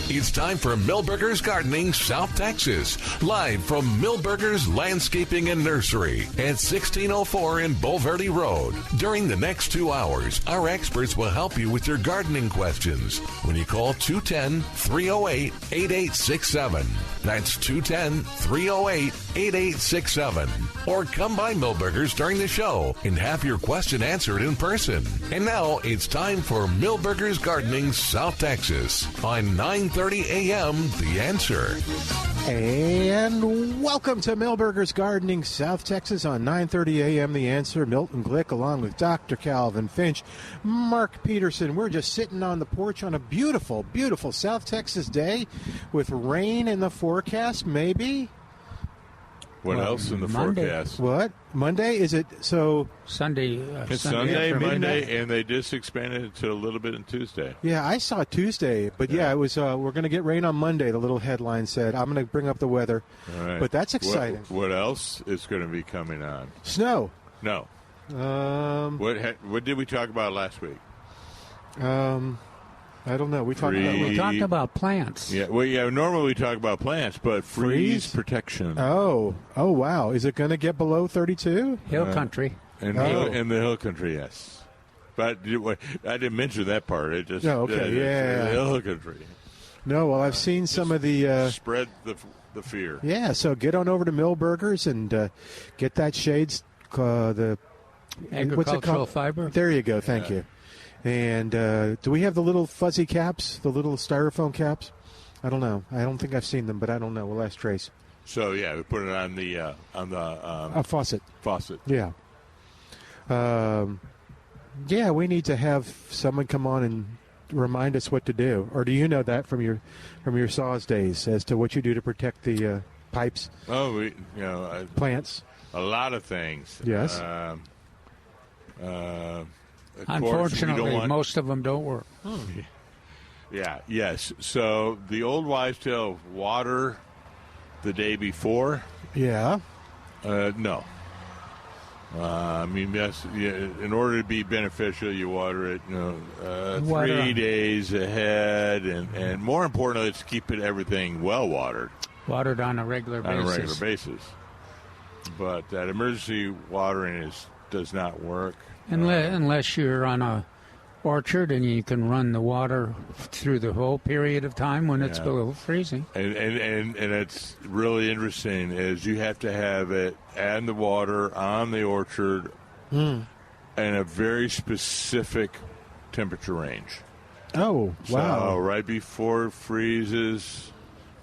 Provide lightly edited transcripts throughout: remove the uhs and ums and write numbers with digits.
It's time for Milberger's Gardening South Texas, live from Milberger's Landscaping and Nursery at 1604 in Bulverde Road. During the next 2 hours, our experts will help you with your gardening questions when you call 210-308-8867. That's 210-308-8867. Or come by Milberger's during the show and have your question answered in person. And now it's time for Milberger's Gardening South Texas on 9:30 a.m. The Answer. And welcome to Milberger's Gardening South Texas on 9:30 a.m. The Answer. Milton Glueck along with Dr. Calvin Finch, Mark Peterson. We're just sitting on the porch on a beautiful, beautiful South Texas day with rain in the forecast, maybe. What else in the forecast? What? Monday? Is it so? Sunday. It's Sunday, Monday, and they just expanded it to a little bit on Tuesday. Yeah, I saw Tuesday, but yeah it was. We're going to get rain on Monday. The little headline said. I'm going to bring up the weather, all right. But that's exciting. What else is going to be coming on? Snow. No. What did we talk about last week? I don't know. We talked about plants. Yeah. Well, yeah. Normally we talk about plants, but freeze protection. Oh, wow. Is it going to get below 32? Hill country. In the hill country, yes. But I didn't mention that part. It just okay. The hill country. No. Well, I've seen some of the spread the fear. Yeah. So get on over to Milberger's and get that shades. The agricultural fiber. There you go. Thank you. And do we have the little fuzzy caps, the little styrofoam caps? I don't know. I don't think I've seen them, but I don't know. We'll ask Trace. So yeah, we put it on the faucet. Faucet. Yeah. Yeah, we need to have someone come on and remind us what to do. Or do you know that from your saws days as to what you do to protect the pipes? Oh, plants. A lot of things. Yes. Unfortunately, most of them don't work. Yeah, yes. So the old wives' tale of water the day before. Yeah. No. I mean, yes. In order to be beneficial, you water it. 3 days ahead, and more importantly, it's keeping everything well watered. Watered on a regular basis. But that emergency watering does not work. Unless you're on a orchard and you can run the water through the whole period of time when it's below freezing. And it's really interesting is you have to have it and the water on the orchard in a very specific temperature range. Oh, wow. So right before it freezes,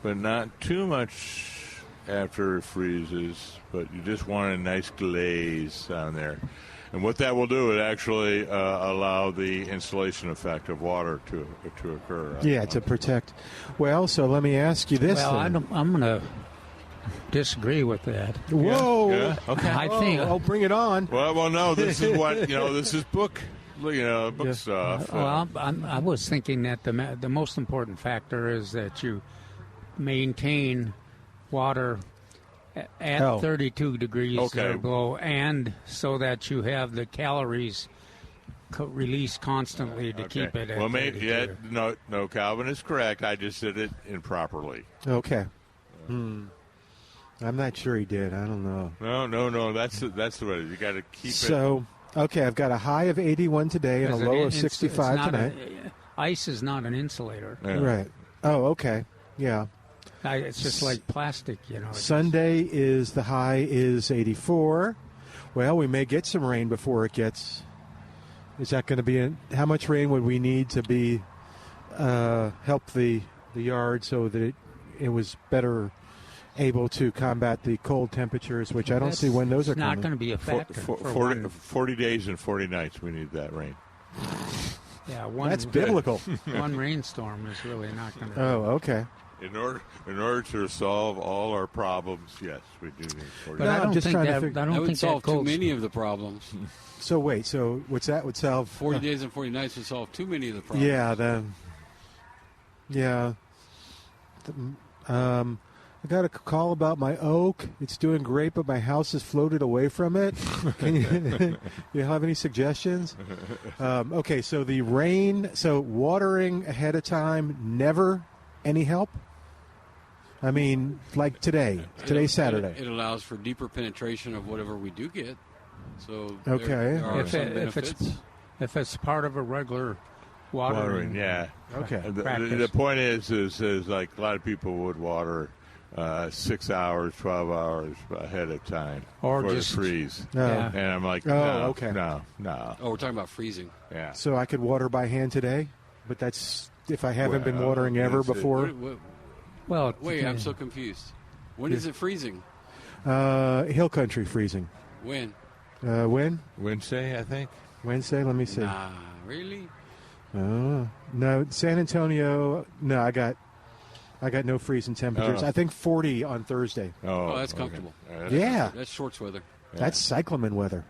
but not too much after it freezes, but you just want a nice glaze on there. And what that will do, it actually allow the insulation effect of water to occur. To protect. Well, so let me ask you this. Well, I'm going to disagree with that. Whoa. Yeah. Okay. I think. I'll bring it on. Well, no. This is what this is book stuff. Well, I was thinking that the most important factor is that you maintain water at 32 degrees or below, and so that you have the calories released constantly to keep it at 32. No, Calvin is correct. I just did it improperly. Okay. I'm not sure he did. I don't know. No. That's the way it is. You got to keep it. So, okay, I've got a high of 81 today and a low of 65 tonight. Ice is not an insulator. Yeah. Right. Oh, okay. Yeah. It's just like plastic, Sunday the high is 84. Well, we may get some rain before it gets. Is that going to be how much rain would we need to be help the yard so that it was better able to combat the cold temperatures, which I don't see when those are coming. It's not going to be a factor. 40 days and 40 nights we need that rain. Yeah, that's biblical. One rainstorm is really not going to. Oh, okay. In order to solve all our problems, yes, we do need 40 But I don't think that would solve too many of the problems. So wait, what's that would solve? 40 days and 40 nights would solve too many of the problems. I got a call about my oak. It's doing great, but my house has floated away from it. Can you have any suggestions? Okay, so the rain, watering ahead of time, never any help? I mean, like today. Today's Saturday. It allows for deeper penetration of whatever we do get. So okay. there are some benefits. If it's part of a regular watering, yeah. Okay. The point is like a lot of people would water 6 hours, 12 hours ahead of time or for just the freeze. Yeah. And I'm like, okay. no. Oh, we're talking about freezing. Yeah. So I could water by hand today, but that's if I haven't been watering ever before. Well, wait, I'm so confused. When is it freezing? Hill country freezing. When? When? Wednesday, I think. Wednesday. Let me see. Nah, really? No, San Antonio. No, I got no freezing temperatures. I think 40 on Thursday. Oh, that's comfortable. Yeah, that's shorts weather. That's cyclamen weather.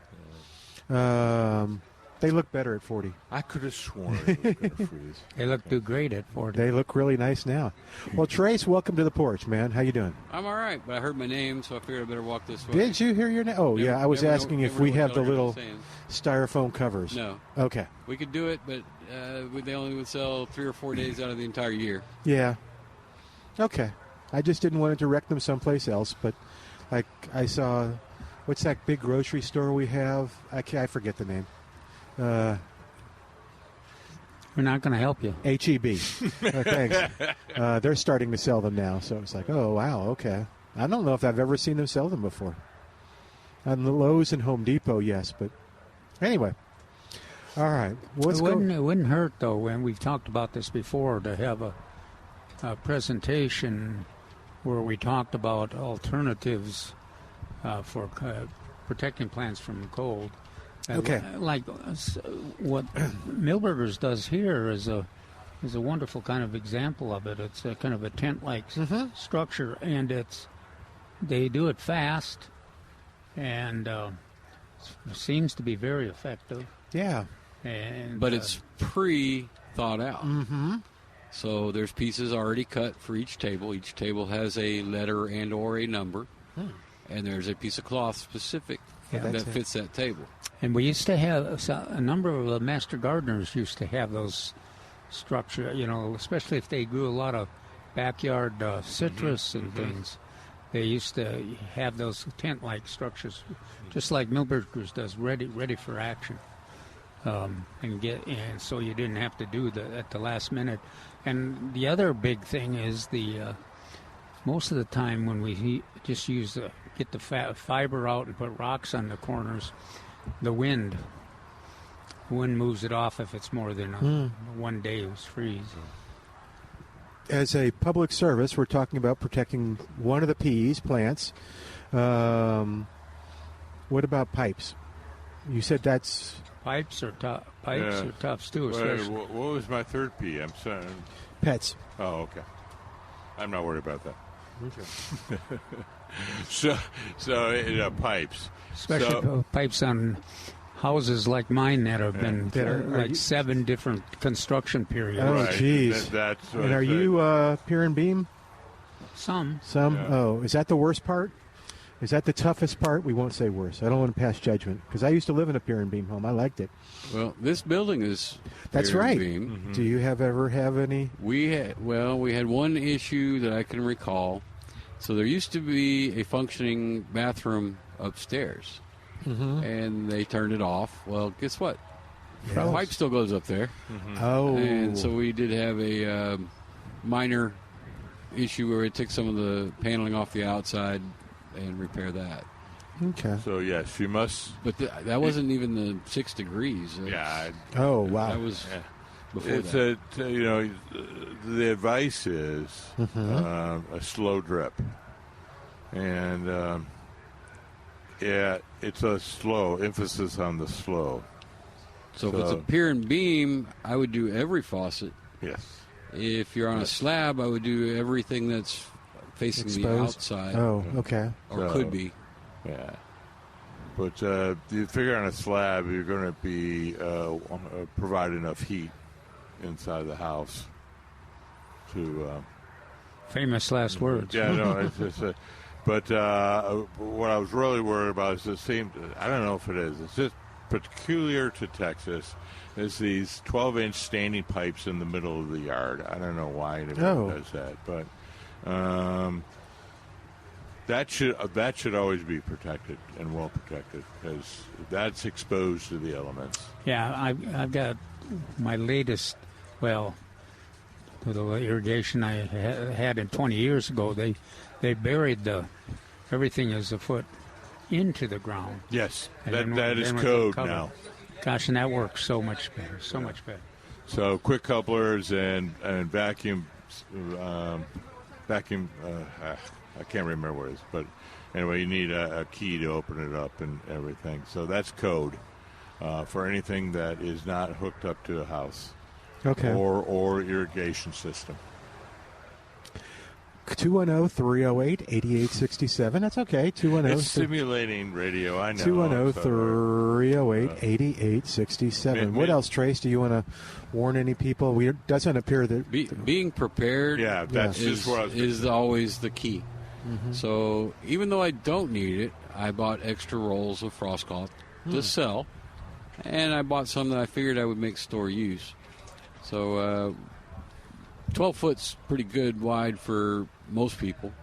They look better at 40. I could have sworn it was going to freeze. They look too great at 40. They look really nice now. Well, Trace, welcome to the porch, man. How you doing? I'm all right, but I heard my name, so I figured I better walk this way. Did you hear your name? Oh, yeah. I was asking if we have the little styrofoam covers. No. Okay. We could do it, but they only would sell 3 or 4 days out of the entire year. Yeah. Okay. I just didn't want to direct them someplace else, but like I saw, what's that big grocery store we have? I forget the name. We're not going to help you. H-E-B. Thanks. They're starting to sell them now, so it's like, oh, wow, okay. I don't know if I've ever seen them sell them before. On the Lowe's and Home Depot, yes, but anyway. All right. It wouldn't hurt, though, and we've talked about this before, to have a presentation where we talked about alternatives for protecting plants from cold. Okay. Like what Milberger's does here is a wonderful kind of example of it. It's a kind of a tent-like structure, and they do it fast, and seems to be very effective. Yeah. But it's pre-thought out. Mm-hmm. So there's pieces already cut for each table. Each table has a letter and or a number, and there's a piece of cloth specific that fits that table. And we used to have a number of the master gardeners used to have those structure, especially if they grew a lot of backyard citrus and things. They used to have those tent-like structures, just like Milberger's does, ready for action, and so you didn't have to do that at the last minute. And the other big thing is most of the time when we just get the fiber out and put rocks on the corners, the wind moves it off if it's more than 1 day it was freeze. As a public service, we're talking about protecting one of the peas plants. What about pipes? You said that's pipes are tough too. What was my third P? I'm sorry. Pets. Oh, okay. I'm not worried about that. Okay. So pipes. Especially pipes on houses like mine that have been like 7 different construction periods. Oh, jeez. And are you pier and beam? Some. Yeah. Oh, is that the worst part? Is that the toughest part? We won't say worse. I don't want to pass judgment because I used to live in a pier and beam home. I liked it. Well, this building is that's pier right. And beam. Mm-hmm. Do you ever have any? We had one issue that I can recall. So there used to be a functioning bathroom upstairs, and they turned it off. Well, guess what? The pipe still goes up there. Mm-hmm. Oh. And so we did have a minor issue where it took some of the paneling off the outside and repair that. Okay. So, yes, you must. But that wasn't even the 6 degrees. Oh, wow. That was before it's that. The advice is a slow drip. And, it's a slow, emphasis on the slow. So if it's a pier and beam, I would do every faucet. Yes. If you're on a slab, I would do everything that's facing the outside. Oh, okay. Or could be. Yeah. But you figure on a slab, you're going to be provide enough heat inside the house to. Famous last words. Yeah, no, it's just. But what I was really worried about is the same. I don't know if it is. It's just peculiar to Texas is these 12-inch standing pipes in the middle of the yard. I don't know why anyone does that, but that should always be protected and well protected because that's exposed to the elements. Yeah, I've got my latest, the irrigation I had in 20 years ago. They buried everything is a foot into the ground. Yes, that is code now. Gosh, and that works so much better, much better. So quick couplers and vacuum. I can't remember what it is, but anyway, you need a key to open it up and everything. So that's code for anything that is not hooked up to a house, or irrigation system. 210-308-8867. That's okay. 210. It's simulating radio. I know. 210-308-8867. What else, Trace? Do you want to warn any people? It doesn't appear that being prepared. Is always the key. Mm-hmm. So even though I don't need it, I bought extra rolls of frost cloth to sell, and I bought some that I figured I would make store use. So 12 foot's pretty good wide for most people,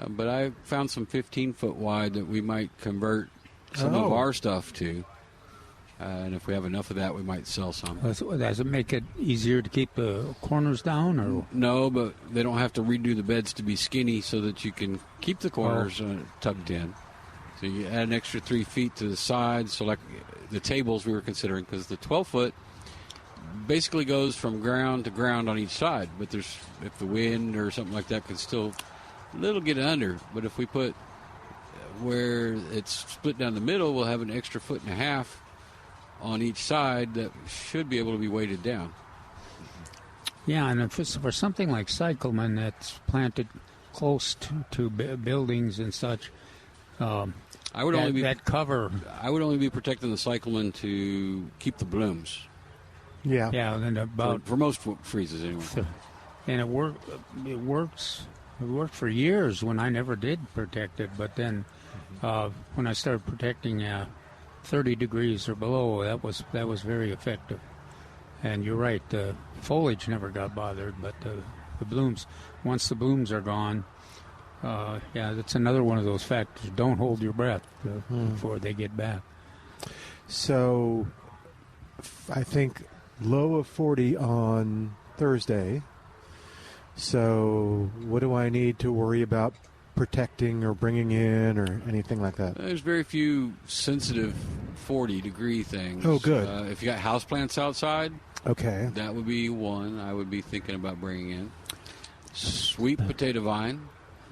but I found some 15-foot wide that we might convert some of our stuff to, and if we have enough of that, we might sell some. Does it make it easier to keep the corners down? Or no, but they don't have to redo the beds to be skinny so that you can keep the corners tucked in. So you add an extra 3 feet to the sides, so like the tables we were considering, because the 12-foot basically goes from ground to ground on each side, but if the wind or something like that can still a little get under. But if we put where it's split down the middle, we'll have an extra 1.5 feet on each side that should be able to be weighted down. Yeah, and for something like cyclamen that's planted close to buildings and such, I would only be protecting the cyclamen to keep the blooms. Yeah. Yeah, and for most freezes anyway. And it works. It worked for years when I never did protect it, but then when I started protecting 30 degrees or below, that was very effective. And you're right, the foliage never got bothered, but the blooms, once the blooms are gone, that's another one of those factors. Don't hold your breath before they get back. So I think low of 40 on Thursday. So what do I need to worry about protecting or bringing in or anything like that? There's very few sensitive 40-degree things. Oh, good. If you got houseplants outside, that would be one I would be thinking about bringing in. Sweet potato vine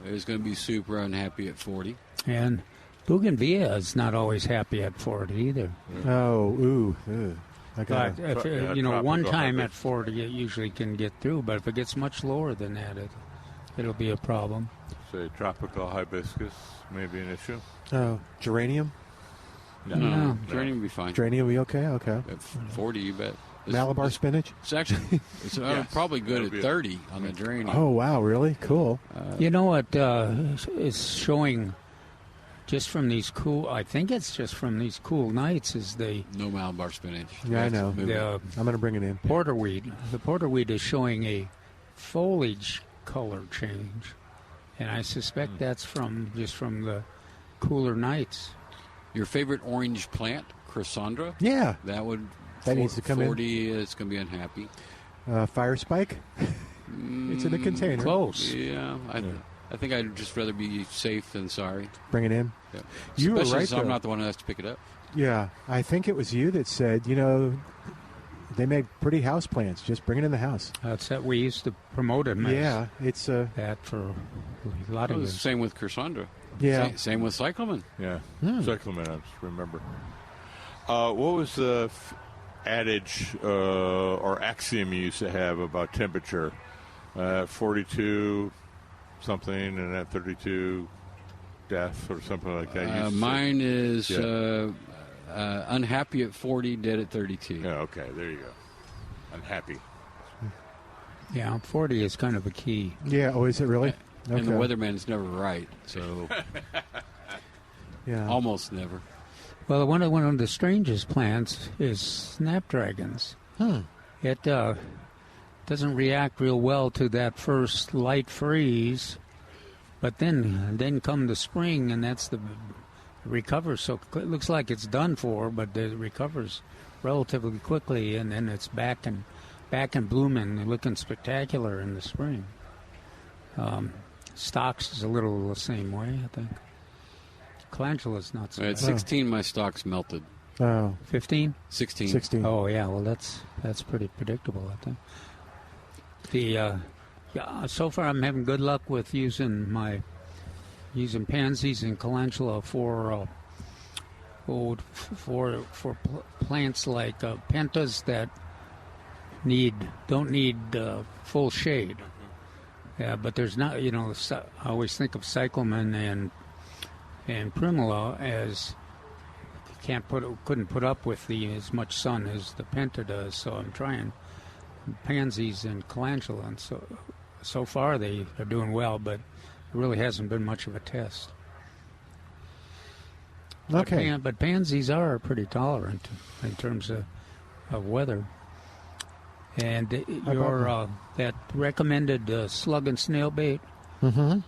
is going to be super unhappy at 40. And bougainvillea is not always happy at 40 either. But one time at 40, it usually can get through. But if it gets much lower than that, it'll be a problem. Say tropical hibiscus may be an issue. Oh, geranium? No. Geranium will be fine. Geranium will be okay? Okay. At 40, you bet. Malabar spinach? It's actually probably good at 30 on the geranium. Oh, wow, really? Cool. You know what is showing just from these cool, I think it's just from these cool nights, is no Malabar spinach. Yeah, I know. I'm going to bring it in. Porterweed. The porterweed is showing a foliage color change, and I suspect that's from the cooler nights. Your favorite orange plant, Chrysandra? Yeah. That needs to come 40, in. It's going to be unhappy. Fire spike? It's in a container. Close. Yeah. I think I'd just rather be safe than sorry. Bring it in. Yeah. You were Especially right, since I'm not the one who has to pick it up. Yeah, I think it was you that said, they make pretty house plants. Just bring it in the house. That's that we used to promote it. Yeah, it's that for a lot of years. Same with Chrysandra. Yeah. Same with cyclamen. Yeah, cyclamen, I just remember. What was the adage or axiom you used to have about temperature? 42 something and at 32 death or something like that. Mine is unhappy at 40, dead at 32. Yeah, okay, there you go. Unhappy. Yeah, 40 is kind of a key. Yeah, oh, is it really? And the weatherman's never right, so yeah, almost never. Well, one of the strangest plants is snapdragons. It doesn't react real well to that first light freeze, but then come the spring, and that's the recovers. So it looks like it's done for, but it recovers relatively quickly, and then it's back and blooming, looking spectacular in the spring. Stocks is a little the same way, I think. Calendula's not so At bad. 16, my stocks melted. Oh. 15? 16. Oh, yeah, well, that's pretty predictable, I think. So far I'm having good luck with using pansies and calendula for plants like pentas that don't need full shade. Yeah, but there's not, I always think of cyclamen and primula as couldn't put up with as much sun as the penta does. So I'm trying pansies and calendula, and so far they are doing well, but it really hasn't been much of a test. Okay. But pansies are pretty tolerant in terms of weather. And your that recommended slug and snail bait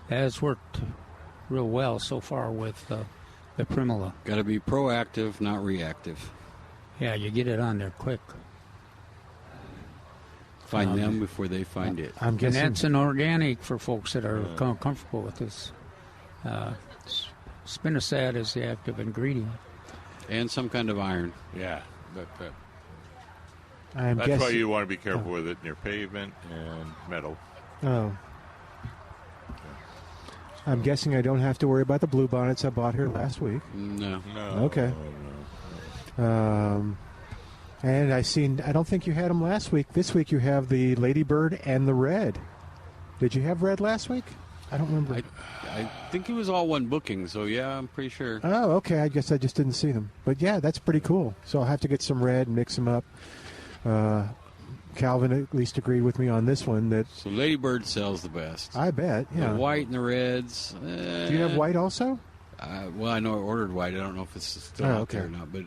has worked real well so far with the primula. Got to be proactive, not reactive. Yeah, you get it on there quick. Find them before they find it. I'm guessing. And that's an organic for folks that are comfortable with this. Spinosad is the active ingredient. And some kind of iron. Yeah. I'm That's guessing. why you want to be careful with it near pavement and metal. Oh. I'm guessing I don't have to worry about the blue bonnets I bought here last week. No. Okay. And I don't think you had them last week. This week you have the ladybird and the red. Did you have red last week? I don't remember. I think it was all one booking, so yeah, I'm pretty sure. Oh, okay. I guess I just didn't see them. But yeah, that's pretty cool. So I'll have to get some red and mix them up. Calvin at least agreed with me on this one. So Ladybird sells the best. I bet, yeah. The white and the reds. Do you have white also? Well, I know I ordered white. I don't know if it's still out there or not. But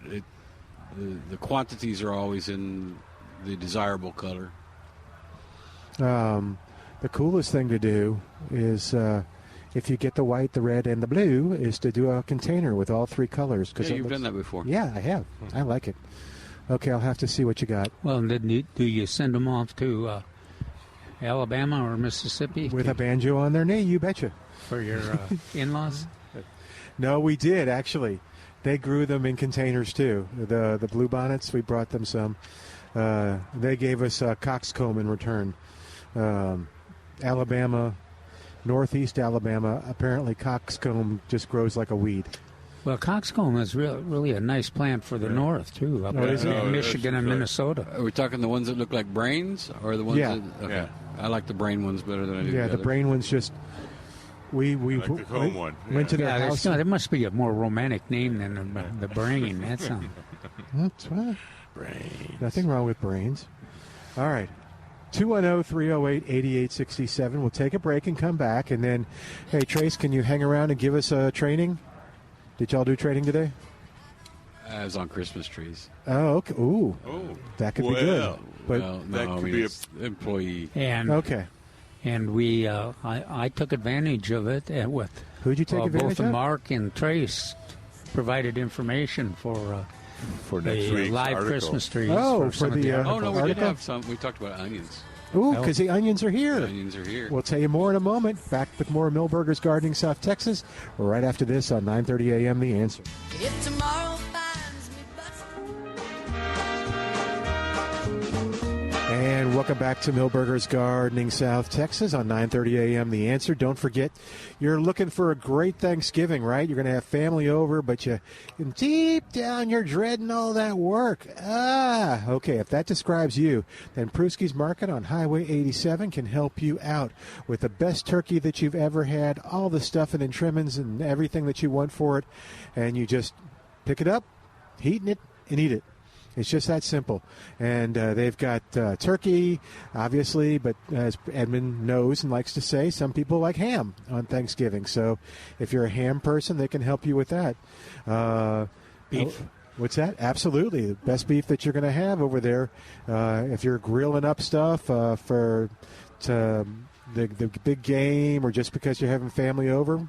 the quantities are always in the desirable color. The coolest thing to do is, if you get the white, the red, and the blue, is to do a container with all three colors. Yeah, you've done that before. Yeah, I have. I like it. Okay, I'll have to see what you got. Well, do you send them off to Alabama or Mississippi? With a banjo on their knee, you betcha. For your in-laws? No, we did, actually. They grew them in containers, too. The blue bonnets, we brought them some. They gave us a coxcomb in return. Alabama, northeast Alabama, apparently coxcomb just grows like a weed. Well, coxcomb is really a nice plant for the north, too, up in Michigan and Minnesota. Are we talking the ones that look like brains, or the ones that... Okay. Yeah. I like the brain ones better than I do the the others. brain ones just... We like the comb one. Went to their house. There must be a more romantic name than the brain. That's That's right. Brain. Nothing wrong with brains. All right. 210-308-8867. We'll take a break and come back. And then, hey, Trace, can you hang around and give us a training? Did y'all do training today? I was on Christmas trees. Oh, okay. Ooh. Oh. That could be good. But Well, that no, I could mean, be a- it's employee. okay. And we, I took advantage of it with Who'd you take advantage both of? Mark and Trace provided information for next the week's live article. Christmas trees. Oh, some for of the, Oh, no, we did article? have some. We talked about onions. Ooh, because the onions are here. The onions are here. We'll tell you more in a moment. Back with more Millburgers Gardening South Texas right after this on 9:30 a.m. The Answer. If tomorrow finds me busted. And welcome back to Millburgers Gardening South Texas on 9:30 a.m. The Answer. Don't forget, you're looking for a great Thanksgiving, right? You're going to have family over, but deep down you're dreading all that work. Okay. If that describes you, then Prusky's Market on Highway 87 can help you out with the best turkey that you've ever had, all the stuffing and trimmings and everything that you want for it, and you just pick it up, heating it, and eat it. It's just that simple. And they've got turkey, obviously, but as Edmund knows and likes to say, some people like ham on Thanksgiving. So if you're a ham person, they can help you with that. Beef. What's that? Absolutely. The best beef that you're going to have over there. If you're grilling up stuff for the big game or just because you're having family over,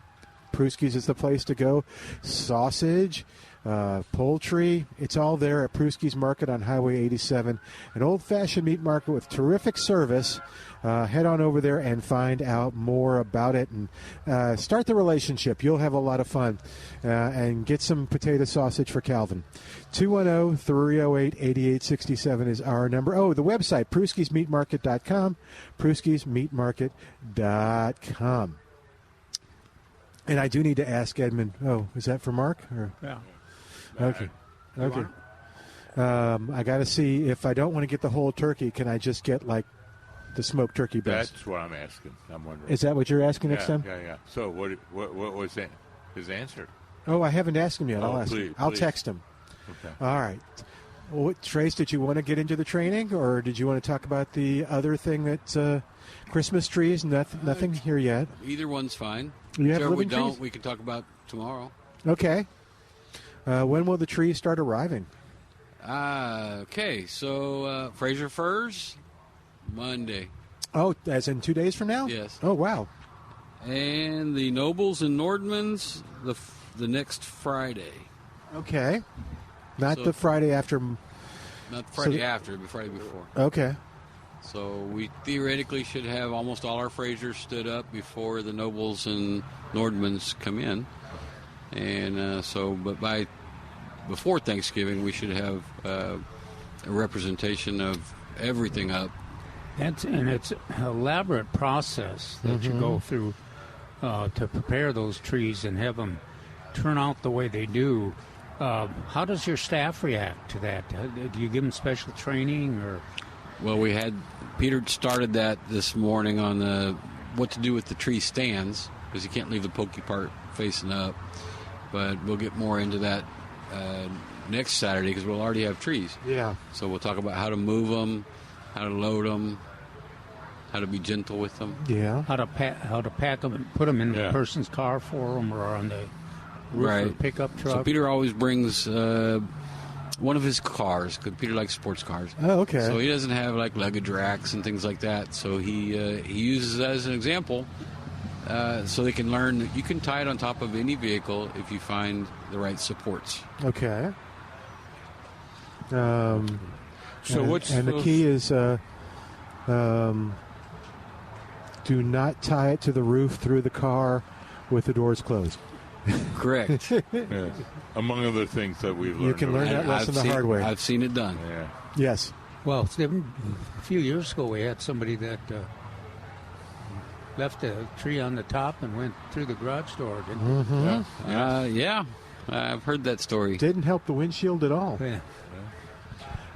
Pruski's is the place to go. Sausage, poultry, it's all there at Pruski's Market on Highway 87. An old-fashioned meat market with terrific service. Head on over there and find out more about it and start the relationship. You'll have a lot of fun. And get some potato sausage for Calvin. 210-308-8867 is our number. Oh, the website, Pruski'sMeatMarket.com, Pruski'sMeatMarket.com. And I do need to ask Edmund. Oh, is that for Mark? Or? Yeah. Okay. Okay. I got to see if I don't want to get the whole turkey. Can I just get like the smoked turkey breast? That's what I'm asking. I'm wondering. Is that what you're asking next time? Yeah. So what was that? His answer? Oh, I haven't asked him yet. I'll ask him. I'll please. text him. Okay. All right. Well, Trace, did you want to get into the training, or did you want to talk about the other thing that's Christmas trees? Nothing here yet. Either one's fine. You have Whichever we living don't, trees? we can talk about tomorrow. Okay. When will the trees start arriving? Okay, so Fraser Firs, Monday. Oh, as in 2 days from now? Yes. Oh, wow. And the Nobles and Nordmans, the next Friday. Okay. Not So- the Friday after. Not the Friday after, but Friday before. Okay. So we theoretically should have almost all our Frasers stood up before the Nobles and Nordmans come in. And but before Thanksgiving, we should have a representation of everything up. It's an elaborate process that you go through to prepare those trees and have them turn out the way they do. How does your staff react to that? Do you give them special training or? Well, Peter started that this morning on what to do with the tree stands, because you can't leave the pokey part facing up. But we'll get more into that next Saturday, because we'll already have trees. Yeah. So we'll talk about how to move them, how to load them, how to be gentle with them. Yeah. How to pack them and put them in the person's car for them or on the roof of the pickup truck. So Peter always brings one of his cars, because Peter likes sports cars. Oh, okay. So he doesn't have like luggage racks and things like that. So he uses that as an example, so they can learn that you can tie it on top of any vehicle if you find the right supports. Okay. So the key is do not tie it to the roof through the car with the doors closed. Correct. Yes. Among other things that we've learned. You can learn that lesson the hard way. I've seen it done. Yeah. Yes. Well, a few years ago we had somebody that left a tree on the top and went through the garage door. Didn't Yeah, I've heard that story. Didn't help the windshield at all.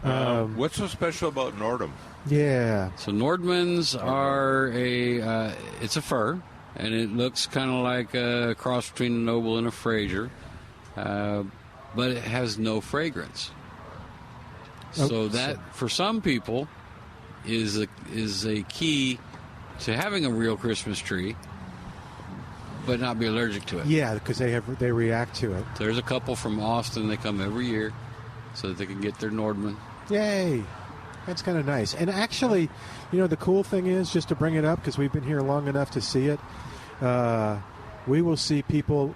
Yeah. What's so special about Nordum? Yeah. So Nordmans are it's a fir, and it looks kind of like a cross between a Noble and a Fraser, but it has no fragrance. So that, for some people, is a key to having a real Christmas tree, but not be allergic to it. Yeah, because they react to it. There's a couple from Austin. They come every year so that they can get their Nordman. Yay. That's kind of nice. And actually, the cool thing is, just to bring it up, because we've been here long enough to see it, we will see people,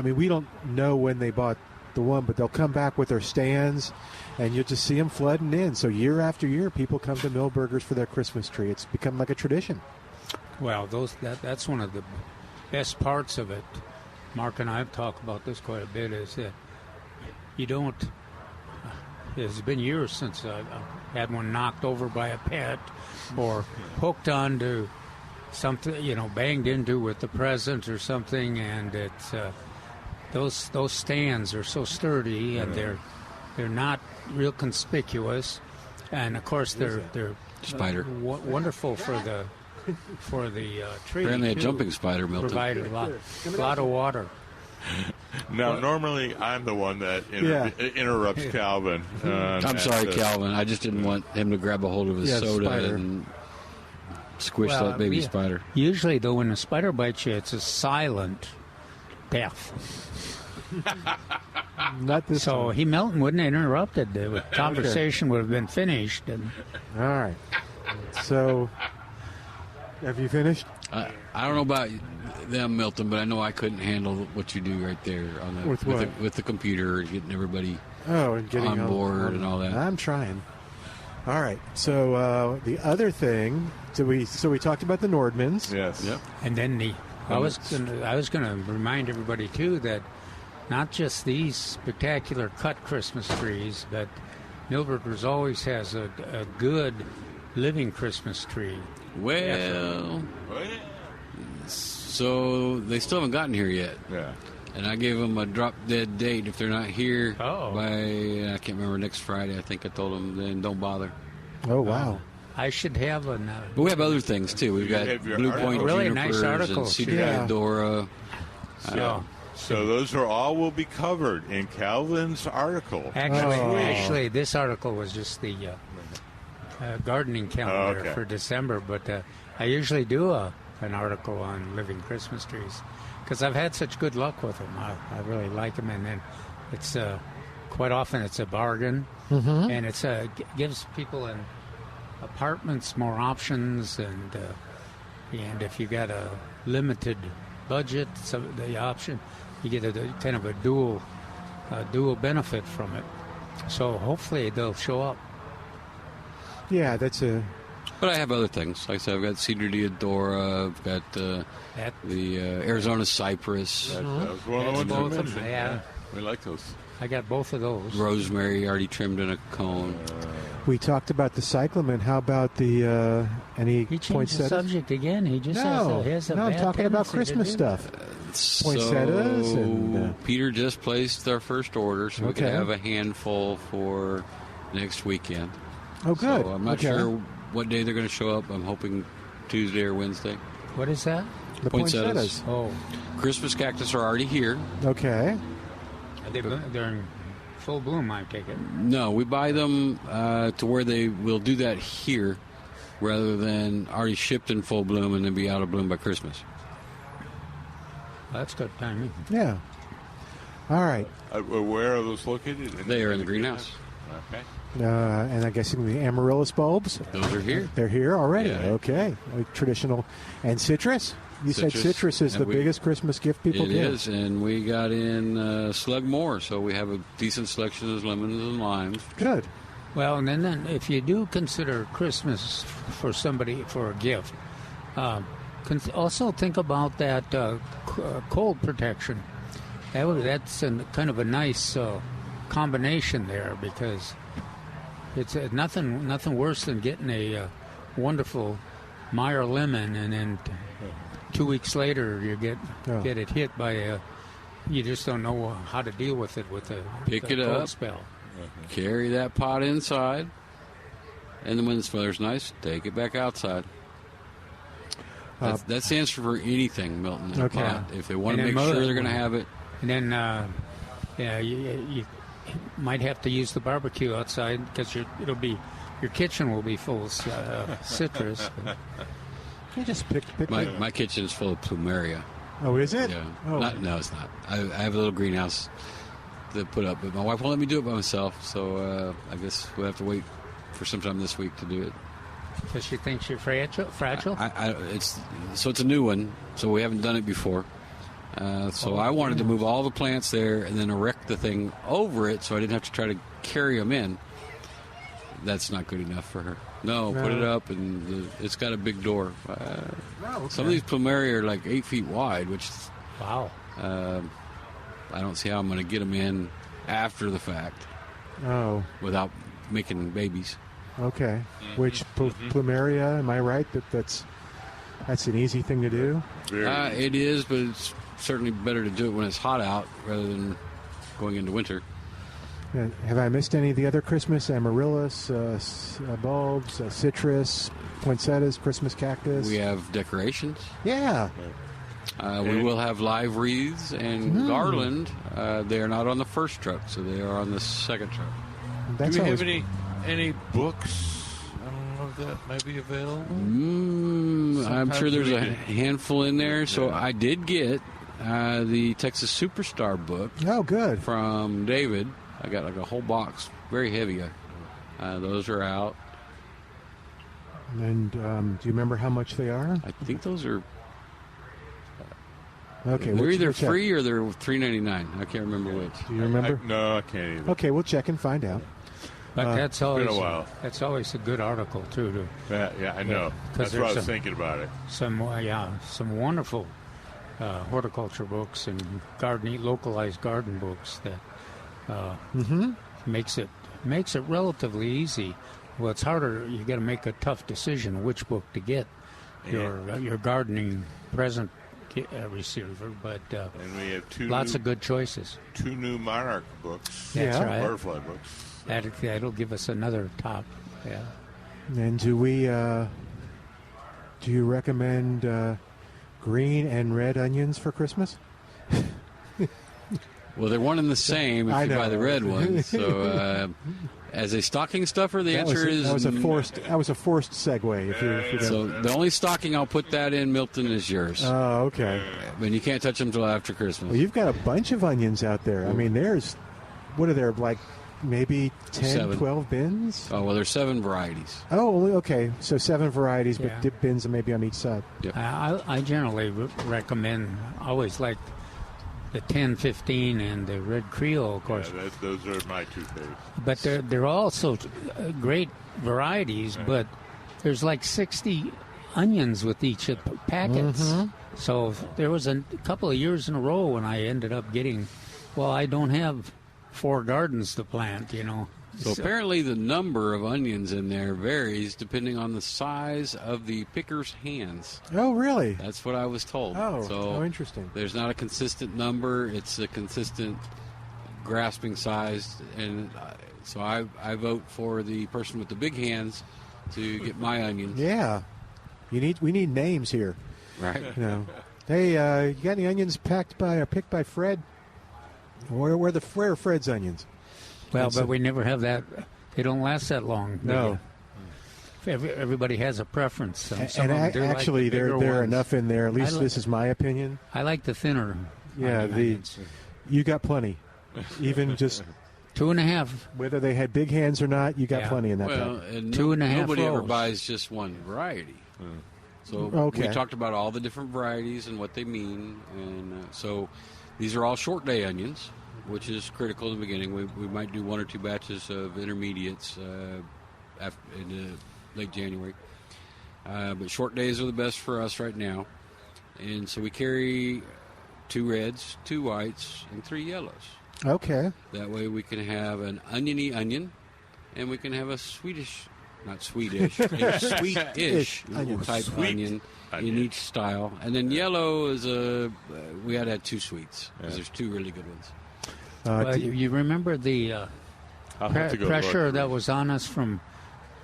we don't know when they bought the one, but they'll come back with their stands, and you'll just see them flooding in. So year after year, people come to Millburgers for their Christmas tree. It's become like a tradition. Well, that's one of the best parts of it. Mark and I have talked about this quite a bit, is that you don't... It's been years since I've had one knocked over by a pet or hooked onto something, banged into with the present or something, and it's those stands are so sturdy and they're not real conspicuous, and of course they're Spider. Wonderful for the tree. Apparently a too. jumping spider, Milton. Provided a lot of water. Now, normally I'm the one that interrupts Calvin. I'm sorry, Calvin. I just didn't want him to grab a hold of his soda spider. and squish that baby spider. Usually, though, when a spider bites you, it's a silent death. Not this So time. Milton wouldn't have interrupted. The conversation would have been finished. And All right. So, have you finished? I don't know about them, Milton, but I know I couldn't handle what you do right there on the, With what? with the computer, getting everybody Oh, and getting on board and all that. I'm trying. All right. So the other thing, so we talked about the Nordmans. Yes. Yep. And then I was going to remind everybody too that not just these spectacular cut Christmas trees, but Milberger's always has a good living Christmas tree. Well, so they still haven't gotten here yet. Yeah. And I gave them a drop dead date. If they're not here Oh. by, I can't remember, next Friday, I think I told them, then don't bother. Oh, wow. I should have an. But we have other things too. We've got have your Blue article. Point Really junipers nice article. and cedar Yeah. Dora. So those are all will be covered in Calvin's article. Actually, this article was just the gardening calendar Okay. for December, but I usually do an article on living Christmas trees because I've had such good luck with them. I really like them, and then it's quite often it's a bargain, and it's gives people in apartments more options, and if you got a limited budget, so the option you get a kind of a dual benefit from it. So hopefully they'll show up. Yeah, that's a. But I have other things. Like I said, I've got Cedar Deodora. I've got the Arizona Cypress. That was one of the ones you both of mentioned. them. Yeah, We like those. I got both of those. Rosemary already trimmed in a cone. We talked about the cyclamen. How about the any He changed the poinsettias? subject again. He just No, has a no, I'm bad talking about tendency to Christmas do stuff. So Poinsettias and, Peter just placed our first order, so we Okay. can have a handful for next weekend. Oh, good. So I'm not Okay. sure what day they're going to show up. I'm hoping Tuesday or Wednesday. What is that? The poinsettias. poinsettias. Oh, Christmas cactus are already here. Okay. they're in full bloom, I take it. No, we buy them to where they will do that here rather than already shipped in full bloom and then be out of bloom by Christmas. That's good timing. Yeah. All right. Where are those located? They are in the greenhouse. Okay. And I guess the amaryllis bulbs. Those are here. They're here already. Yeah. Okay. Traditional. And citrus? You said citrus is And the biggest Christmas gift people It get. is, and we got in slug more, so we have a decent selection of lemons and limes. Good. Well, and then if you do consider Christmas for somebody for a gift, also think about that cold protection. That's kind of a nice combination there because it's nothing worse than getting a wonderful Meyer lemon and then 2 weeks later you get it hit by you just don't know how to deal with it with a Pick it cold up. spell. Carry that pot inside, and then when the weather's nice, take it back outside. That's the answer for anything, Milton. in a Okay. pot. If they want to And make then sure they're going to have it, And then, you might have to use the barbecue outside because your kitchen will be full of citrus. You just pick my kitchen is full of plumeria. Oh, is it? Yeah. Oh. No, it's not. I have a little greenhouse to put up, but my wife won't let me do it by myself, so I guess we'll have to wait for sometime this week to do it. Because she thinks you're fragile? It's a new one, so we haven't done it before. I wanted to move all the plants there and then erect the thing over it so I didn't have to try to carry them in. That's not good enough for her. No, put it up, and it's got a big door. Some of these plumeria are like 8 feet wide, which Wow. I don't see how I'm going to get them in after the fact Oh, without making babies. okay. Which plumeria? Am I right that's an easy thing to do? It is, but it's certainly better to do it when it's hot out rather than going into winter. Have I missed any of the other Christmas amaryllis bulbs, citrus, poinsettias, Christmas cactus? We have decorations. Yeah. We will have live wreaths and garland. They are not on the first truck, so they are on the second truck. That's Do we always, have any books? I don't know if that might be available. I'm Sometimes sure there's we a can- handful in there. So Yeah. I did get The Texas Superstar book. Oh, good. From David. I got like a whole box, very heavy. Those are out. And do you remember how much they are? I think those are. Okay, they're either free or they're $3.99. I can't remember which. Do you remember? No, I can't either. Okay, we'll check and find out. But that's always been a while. That's always a good article too. Yeah, I know. That's what I was thinking about it. Some wonderful horticulture books and localized garden books that makes it relatively easy. Well, it's harder. You got to make a tough decision which book to get. Your gardening present receiver, but and we have lots of good choices. 2 new monarch books. That's right. Butterfly books. That'll give us another top. Yeah. And do you recommend green and red onions for Christmas? Well, they're one and the same if you buy the red one. So, as a stocking stuffer, the answer is that was a forced segue. So the only stocking I'll put that in, Milton, is yours. Oh, okay. But you can't touch them until after Christmas. Well, you've got a bunch of onions out there. I mean, what are there, like maybe 10, 12 bins? Oh, well, there's 7 varieties. Oh, okay. So 7 varieties, but dip bins maybe on each side. Yep. I generally recommend, always like the 1015 and the Red Creole, of course. Yeah, those are my 2 favorites. But they're also great varieties, but there's like 60 onions with each of the packets. Mm-hmm. So there was a couple of years in a row when I ended up getting, I don't have 4 gardens to plant, So apparently the number of onions in there varies depending on the size of the picker's hands. Oh, really? That's what I was told. Oh, so interesting. There's not a consistent number. It's a consistent grasping size. And so I vote for the person with the big hands to get my onions. Yeah. We need names here. Right. Hey, you got any onions picked by Fred? Where are Fred's onions? Well, but we never have that. They don't last that long. No. Everybody has a preference. And actually, like there are enough in there. At least this is my opinion. I like the thinner. Yeah, you got plenty. Even just 2.5. Whether they had big hands or not, you got plenty in that. And 2.5 nobody rows. ever buys just one variety. So we talked about all the different varieties and what they mean, and so these are all short day onions, which is critical in the beginning. We might do 1 or 2 batches of intermediates in late January. But short days are the best for us right now. And so we carry 2 reds, 2 whites, and 3 yellows. Okay. That way we can have an oniony onion, and we can have a Swedish, not Swedish, a sweet-ish type onion in each style. And then yellow is we had to have 2 sweets, because there's 2 really good ones. You remember the pressure that was on us from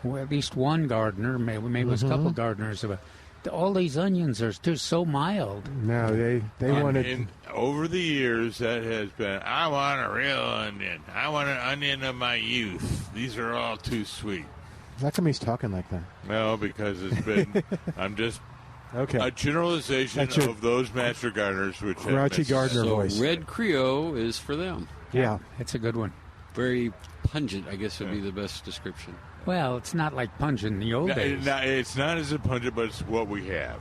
at least one gardener, maybe it was a couple gardeners. All these onions are just so mild. No, they wanted. And over the years, that has been, I want a real onion. I want an onion of my youth. These are all too sweet. How come he's talking like that? No, because it's been, I'm just, okay. A generalization of those master gardeners, which grouchy gardener voice. Red Creole is for them. Yeah. It's a good one. Very pungent, I guess would be the best description. Well, it's not like pungent in the old days. It's not as pungent, but it's what we have.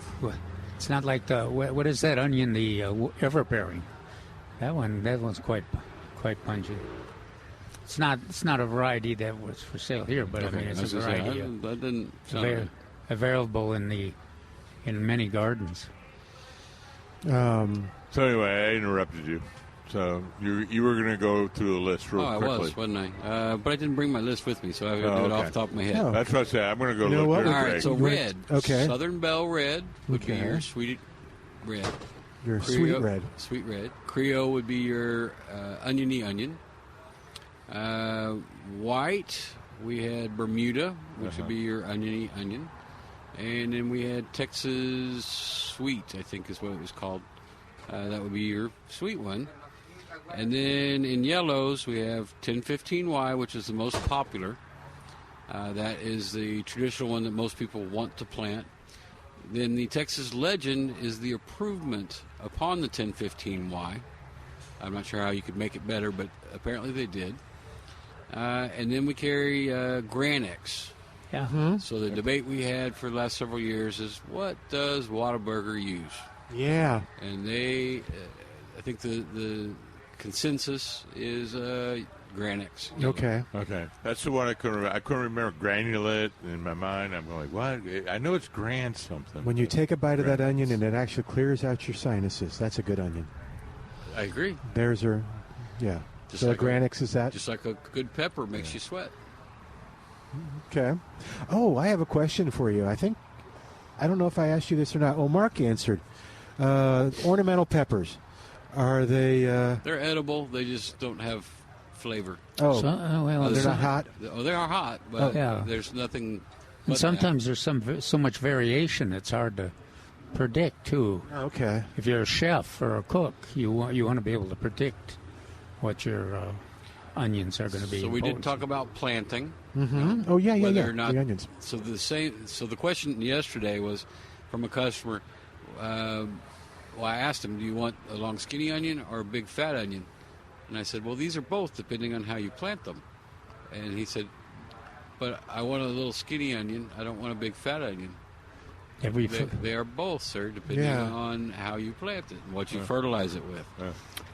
It's not like what is that onion, the everbearing? That one's quite pungent. It's not a variety that was for sale here, but Okay, I mean it's a variety. That didn't sound available in many gardens. So anyway, I interrupted you. So you were going to go through the list real quickly. I was, wasn't I? But I didn't bring my list with me, so I have to do it off the top of my head. Oh. That's what I said. I'm going to go look what? through All right, so red. Okay. Southern Belle Red would be your sweet red. Your sweet red. Sweet red. Creole would be your oniony onion. White, we had Bermuda, which would be your oniony onion. And then we had Texas Sweet, I think is what it was called. That would be your sweet one. And then in yellows, we have 1015Y, which is the most popular. That is the traditional one that most people want to plant. Then the Texas Legend is the improvement upon the 1015Y. I'm not sure how you could make it better, but apparently they did. And then we carry Granex. Yeah. Mm-hmm. So the debate we had for the last several years is, what does Whataburger use? Yeah. And they, I think the consensus is Granex. Okay. Okay. That's the one I couldn't remember. I couldn't remember granulate in my mind. I'm going, what? I know it's grand something. When you take a bite of that onion and it actually clears out your sinuses, that's a good onion. I agree. There's her, yeah. Just so like Granex is that? Just like a good pepper makes you sweat. Okay. Oh, I have a question for you. I don't know if I asked you this or not. Oh, Mark answered. Ornamental peppers, are they? They're edible. They just don't have flavor. Oh, well, they're not hot. Oh, they are hot, but yeah. There's nothing. And sometimes there's so much variation it's hard to predict too. Okay. If you're a chef or a cook, you want to be able to predict what your onions are going to be. So we did talk about planting. Mm-hmm. Oh yeah, Or not, the onions. So the question yesterday was from a customer. Well, I asked him, "Do you want a long skinny onion or a big fat onion?" And I said, "Well, these are both depending on how you plant them." And he said, "But I want a little skinny onion. I don't want a big fat onion." They are both, sir, depending on how you plant it and what you fertilize it with.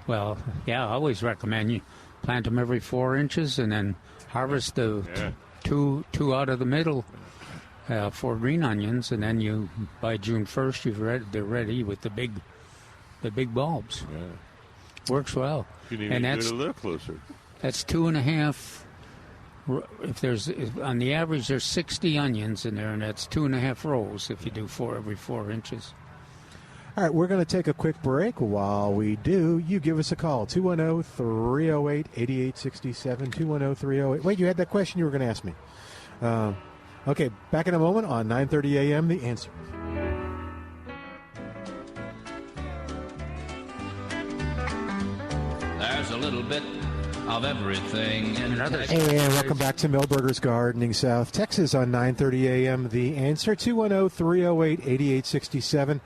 Well, yeah, I always recommend you plant them every 4 inches and then harvest the two out of the middle for green onions, and then by June 1st they're ready with the big bulbs. Yeah. Works well. You can even get a little closer. That's 2.5. If on the average there's 60 onions in there, and that's 2.5 rows if you do 4 every 4 inches. All right, we're going to take a quick break. While we do, you give us a call, 210-308-8867, 210-308. Wait, you had that question you were going to ask me. Okay, back in a moment on 9:30 a.m., The Answer. There's a little bit of everything in Texas. And welcome back to Milberger's Gardening South Texas on 9:30 a.m. The Answer, 210-308-8867.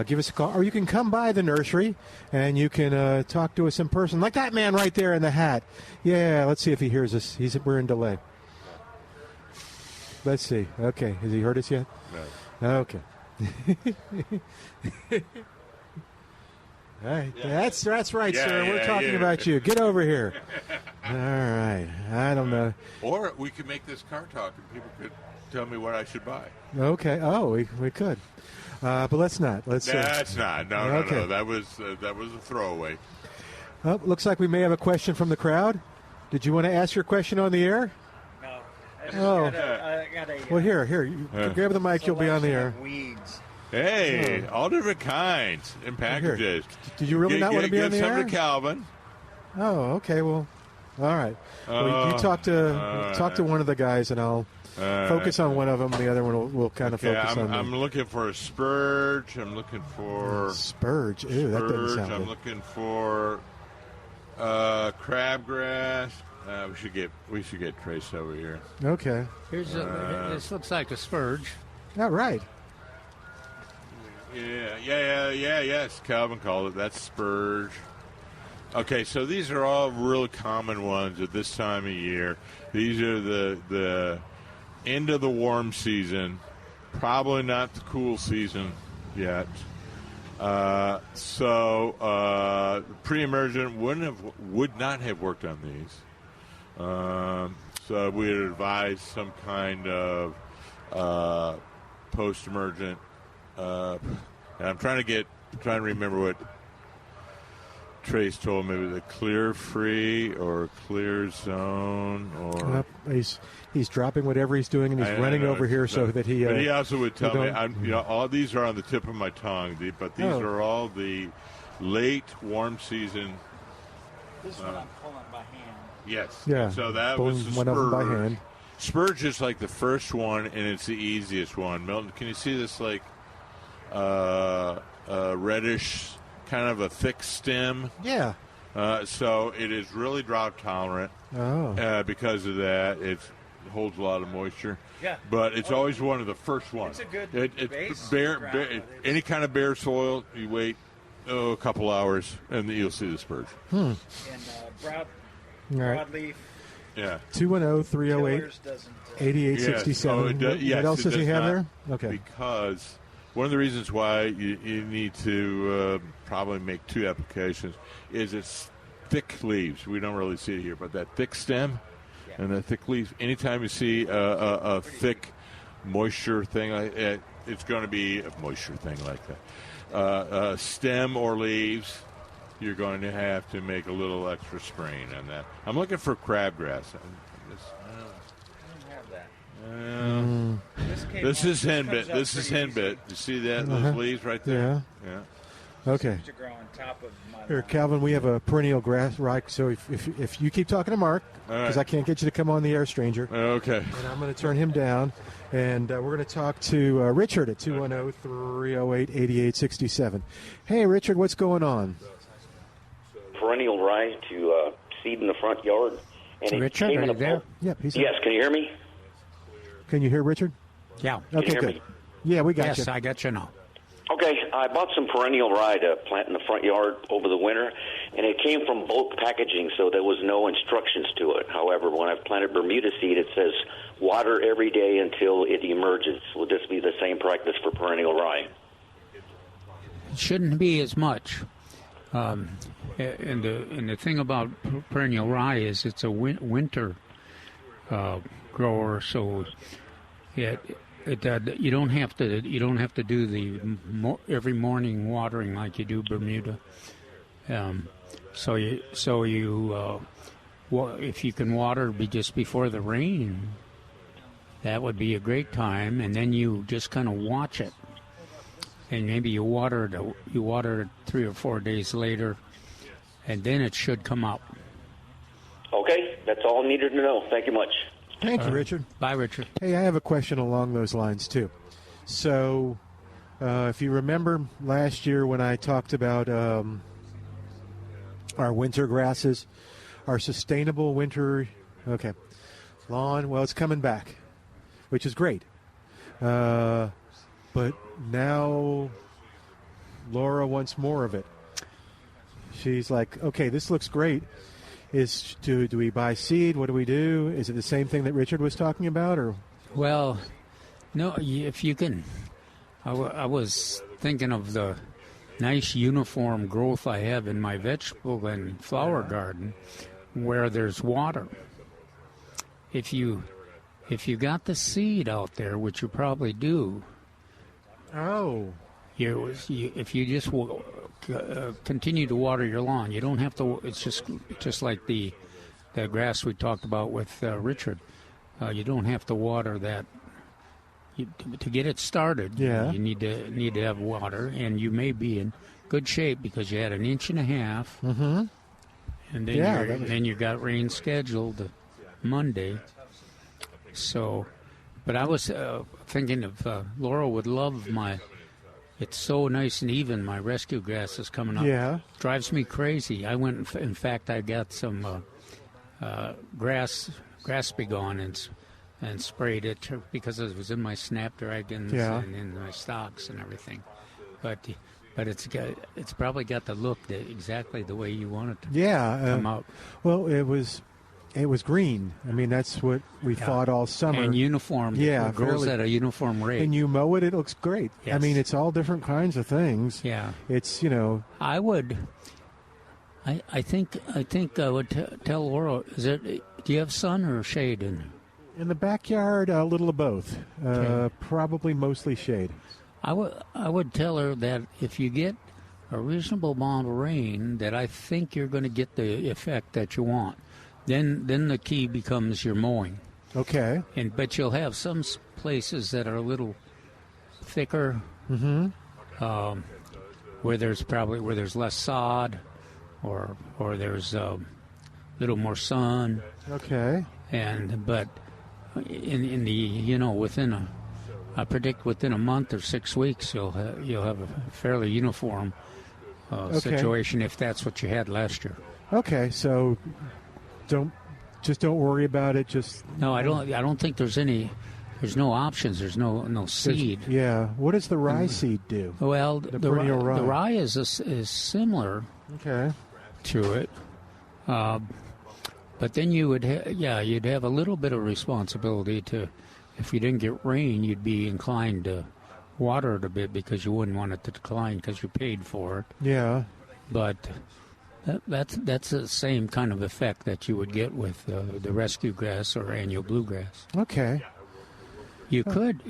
Give us a call, or you can come by the nursery and you can talk to us in person, like that man right there in the hat. Yeah, let's see if he hears us. We're in delay. Let's see. Okay, has he heard us yet? No. Okay. All right. Yeah. That's right, sir. We're talking about you. Get over here. All right. I don't know. Or we could make this car talk and people could tell me what I should buy. Okay. Oh, we could. But let's not. That's not. No. That was a throwaway. Well, looks like we may have a question from the crowd. Did you want to ask your question on the air? No. I got a well, here. You grab the mic. You'll be on the air. Weeds. Hey, all different kinds in packages. Did you really not want to be on the air? Give some to Calvin. Oh, okay. Well, all right. Well, you talk to one of the guys, and I'll focus on one of them. The other one will kind of focus on me. I'm looking for a spurge. I'm looking for spurge. Ew, that doesn't sound good. I'm looking for crabgrass. We should get Trace over here. Okay. Here's this looks like a spurge. All right. Yes, Calvin called it. That's spurge. Okay, so these are all real common ones at this time of year. These are the end of the warm season, probably not the cool season yet. So pre-emergent would not have worked on these. So we would advise some kind of post-emergent. And I'm trying to remember what Trace told me. Was it clear free or clear zone or he's dropping whatever he's doing and he's running over here so that he. But he also would tell me, all these are on the tip of my tongue. But these are all the late warm season. This one I'm pulling by hand. Yes. Yeah. So that pulling was the one of them by hand. Spurge is like the first one, and it's the easiest one. Milton, can you see this reddish, kind of a thick stem? Yeah. So it is really drought tolerant. Oh. Because of that, it holds a lot of moisture. Yeah. But it's always one of the first ones. It's a good base ground. Any kind of bare soil, you wait a couple hours, and you'll see the spurge. And broadleaf. Yeah. 210-308-8867. What else does he have there? Okay. Because one of the reasons why you need to probably make 2 applications is it's thick leaves. We don't really see it here, but that thick stem and the thick leaves. Anytime you see a thick moisture thing like that, it's going to be a moisture thing like that. Stem or leaves, you're going to have to make a little extra spraying on that. I'm looking for crabgrass. This is henbit. This is henbit. You see that? Those leaves right there? Yeah. Okay. To grow on top of my Here, Calvin, we have a perennial grass right. So if you keep talking to Mark, because I can't get you to come on the air, stranger. Okay. And I'm going to turn him down. And we're going to talk to Richard at 210-308-8867. Hey, Richard, what's going on? Perennial rye to seed in the front yard. And Richard, are you there? Yep. Yes, can you hear me? Can you hear Richard? Yeah. Okay, hear good. me? Yeah, we got you. Yes, I got you now. Okay, I bought some perennial rye to plant in the front yard over the winter, and it came from bulk packaging, so there was no instructions to it. However, when I planted Bermuda seed, it says water every day until it emerges. Will this be the same practice for perennial rye? It shouldn't be as much. And the thing about perennial rye is it's a winter grower, so you don't have to do the every morning watering like you do Bermuda. So if you can water just before the rain, that would be a great time, and then you just kind of watch it, and maybe you water it 3 or 4 days later, and then it should come up. Okay, that's all I needed to know. Thank you much. Thank you, Richard. Bye, Richard. Hey, I have a question along those lines, too. So, if you remember last year when I talked about our winter grasses, our sustainable winter, lawn, well, it's coming back, which is great. But now Laura wants more of it. She's like, okay, this looks great. Do we buy seed? What do we do? Is it the same thing that Richard was talking about, or? Well, no. If you can, I was thinking of the nice uniform growth I have in my vegetable and flower garden, where there's water. If you got the seed out there, which you probably do. Oh. If you just continue to water your lawn, you don't have to. It's just like the grass we talked about with Richard. You don't have to water that. To get it started, you need to have water, and you may be in good shape because you had 1.5 inches, and then you got rain scheduled Monday. So, but I was thinking of Laura would love my. It's so nice and even. My rescue grass is coming up. Yeah. Drives me crazy. I went, in fact, I got some grass begone and sprayed it because it was in my snapdragons and in my stocks and everything. But it's probably got the look exactly the way you want it to come out. Well, it was green. I mean, that's what we thought all summer. And uniform. Yeah. It grows at a uniform rate. And you mow it, it looks great. Yes. I mean, it's all different kinds of things. Yeah. It's, I think I would tell Laura, do you have sun or shade in the backyard? A little of both. Okay. Probably mostly shade. I would tell her that if you get a reasonable amount of rain, that I think you're going to get the effect that you want. Then the key becomes your mowing. Okay. But you'll have some places that are a little thicker, where there's less sod, or there's a little more sun. Okay. But in the I predict within a month or 6 weeks you'll have a fairly uniform situation if that's what you had last year. Okay, so don't worry about it. Just no, I don't think there's any there's no options. There's no seed. What does the rye seed do? Well, the rye is similar. Okay. To it, but then you would you'd have a little bit of responsibility to, if you didn't get rain, you'd be inclined to water it a bit because you wouldn't want it to decline because you paid for it. Yeah. But that's the same kind of effect that you would get with the rescue grass or annual bluegrass. Okay. You could,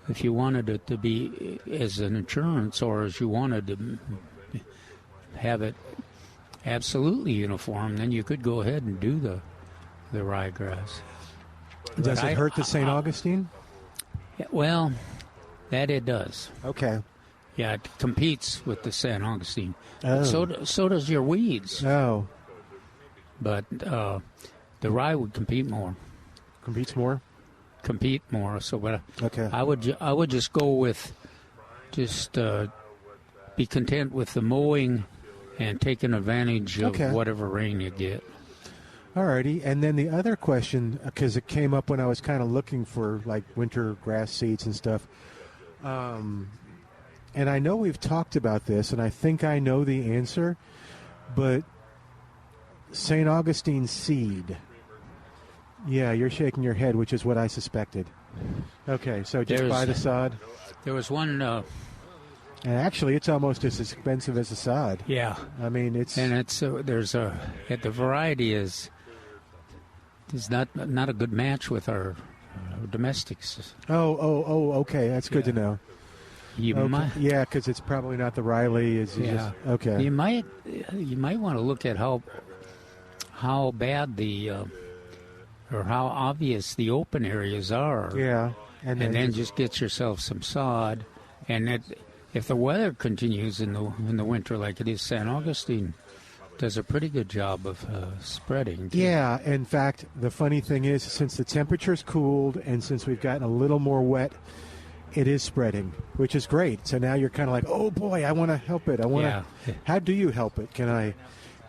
if you wanted it to be as an insurance, or as you wanted to have it absolutely uniform, then you could go ahead and do the ryegrass. Does it hurt the St. Augustine? Yeah, well, that it does. Okay. Yeah, it competes with the St. Augustine. Oh. So does your weeds. Oh. But the rye would compete more. Competes more? Compete more. So, but okay. I would just go with be content with the mowing and taking advantage of whatever rain you get. All righty. And then the other question, because it came up when I was kind of looking for like winter grass seeds and stuff. And I know we've talked about this, and I think I know the answer, but St. Augustine seed. Yeah, you're shaking your head, which is what I suspected. Okay, so just buy the sod. There was one... and actually, it's almost as expensive as the sod. Yeah, I mean the variety is not a good match with our domestics. Okay, that's good to know. Might, because it's probably not the Riley. Okay. You might want to look at how bad or how obvious the open areas are. Yeah, and then just get yourself some sod, and if the weather continues in the winter like it is, St. Augustine does a pretty good job of spreading. Yeah, in fact, the funny thing is, since the temperature's cooled and since we've gotten a little more wet, it is spreading, which is great. So now you're kind of like, oh boy, I want to help it. How do you help it? Can I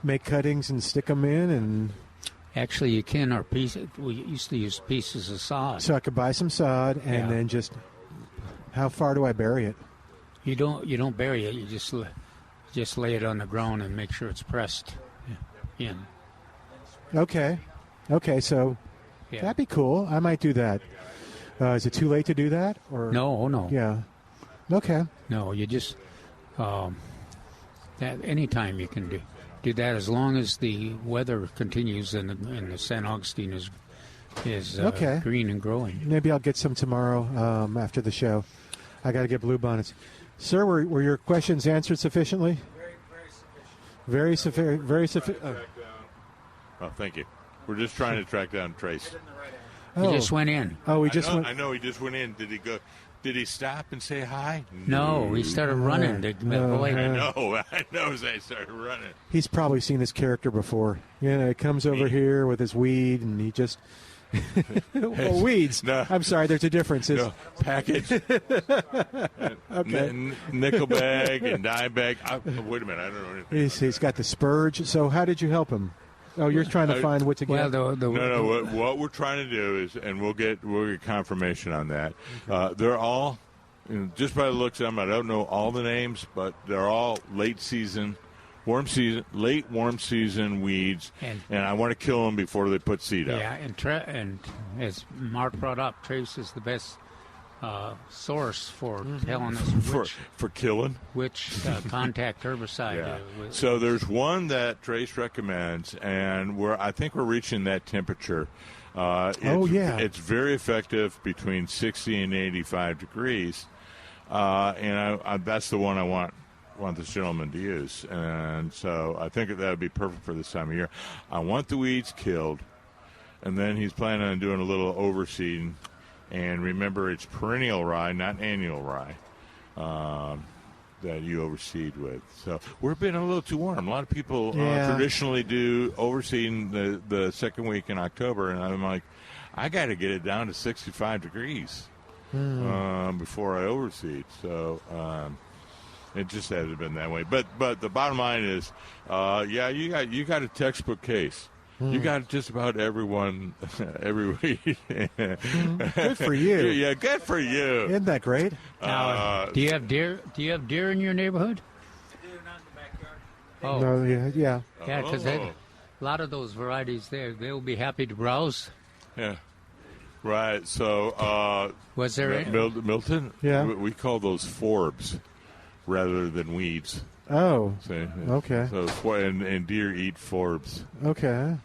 make cuttings and stick them in? And actually, you can. We used to use pieces of sod. So I could buy some sod and then just. How far do I bury it? You don't bury it. You just lay it on the ground and make sure it's pressed in. Okay, so that'd be cool. I might do that. Is it too late to do that? Or no. Yeah. Okay. No, you just that anytime you can do that, as long as the weather continues and the St. Augustine is green and growing. Maybe I'll get some tomorrow after the show. I got to get bluebonnets. Sir, were your questions answered sufficiently? Very sufficient. Very sufficient. Well, thank you. We're just trying to track down Trace. He just went in. Oh, I know he just went in. Did he go? Did he stop and say hi? No, he started running. I know. He started running. He's probably seen this character before. He comes over here with his weed, and he just. Weeds. No. I'm sorry, there's a difference. Package. Okay. Nickel bag and dime bag. Wait a minute, I don't know anything. He's got the spurge. So how did you help him? Oh, you're trying to find what to get. Well, what we're trying to do is, and we'll get confirmation on that. They're all, just by the looks of them, I don't know all the names, but they're all late warm season weeds, and I want to kill them before they put seed out. Yeah, and as Mark brought up, Trace is the best source for telling us for killing which contact herbicide. Yeah. So there's one that Trace recommends, and I think we're reaching that temperature. It's very effective between 60 and 85 degrees, and that's the one I want this gentleman to use, and so I think that would be perfect for this time of year. I want the weeds killed, and then he's planning on doing a little overseeding. And remember, it's perennial rye, not annual rye, that you overseed with. So we're being a little too warm. A lot of people traditionally do overseeding the second week in October, and I'm like, I got to get it down to 65 degrees before I overseed. So it just hasn't been that way. But the bottom line is, you got a textbook case. You got just about everyone every week. Good for you. Yeah, good for you. Isn't that great? Do you have deer? Do you have deer in your neighborhood? They're not in the backyard. Oh, No, yeah. yeah, because a lot of those varieties there, they'll be happy to browse. Yeah. Right. So, Was there Milton? Yeah. We call those forbs rather than weeds. Oh, So, okay. So, and deer eat forbs. Okay.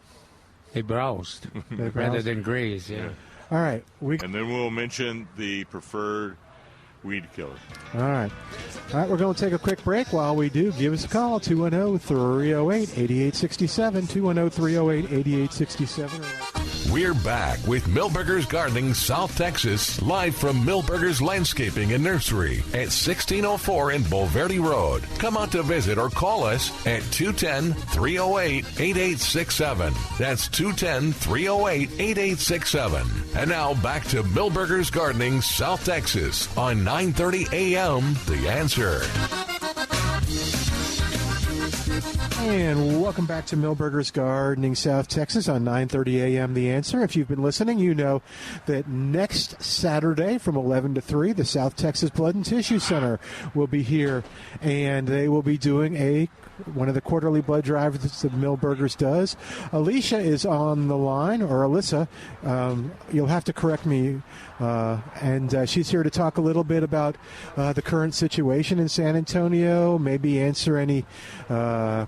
They browsed They rather browse. than graze. Yeah. All right. And then we'll mention the preferred weed killer. All right. All right, we're going to take a quick break. While we do, give us a call, 210-308-8867, 210-308-8867. We're back with Milberger's Gardening South Texas, live from Milberger's Landscaping and Nursery at 1604 in Bulverde Road. Come out to visit or call us at 210-308-8867. That's 210-308-8867. And now back to Milberger's Gardening South Texas on 930 AM, The Answer. And welcome back to Milberger's Gardening South Texas on 9:30 a.m. The Answer. If you've been listening, you know that next Saturday from 11 to 3, the South Texas Blood and Tissue Center will be here, and they will be doing one of the quarterly blood drives that Milberger's does. Alicia is on the line, or Alyssa. You'll have to correct me. And she's here to talk a little bit about the current situation in San Antonio, maybe answer any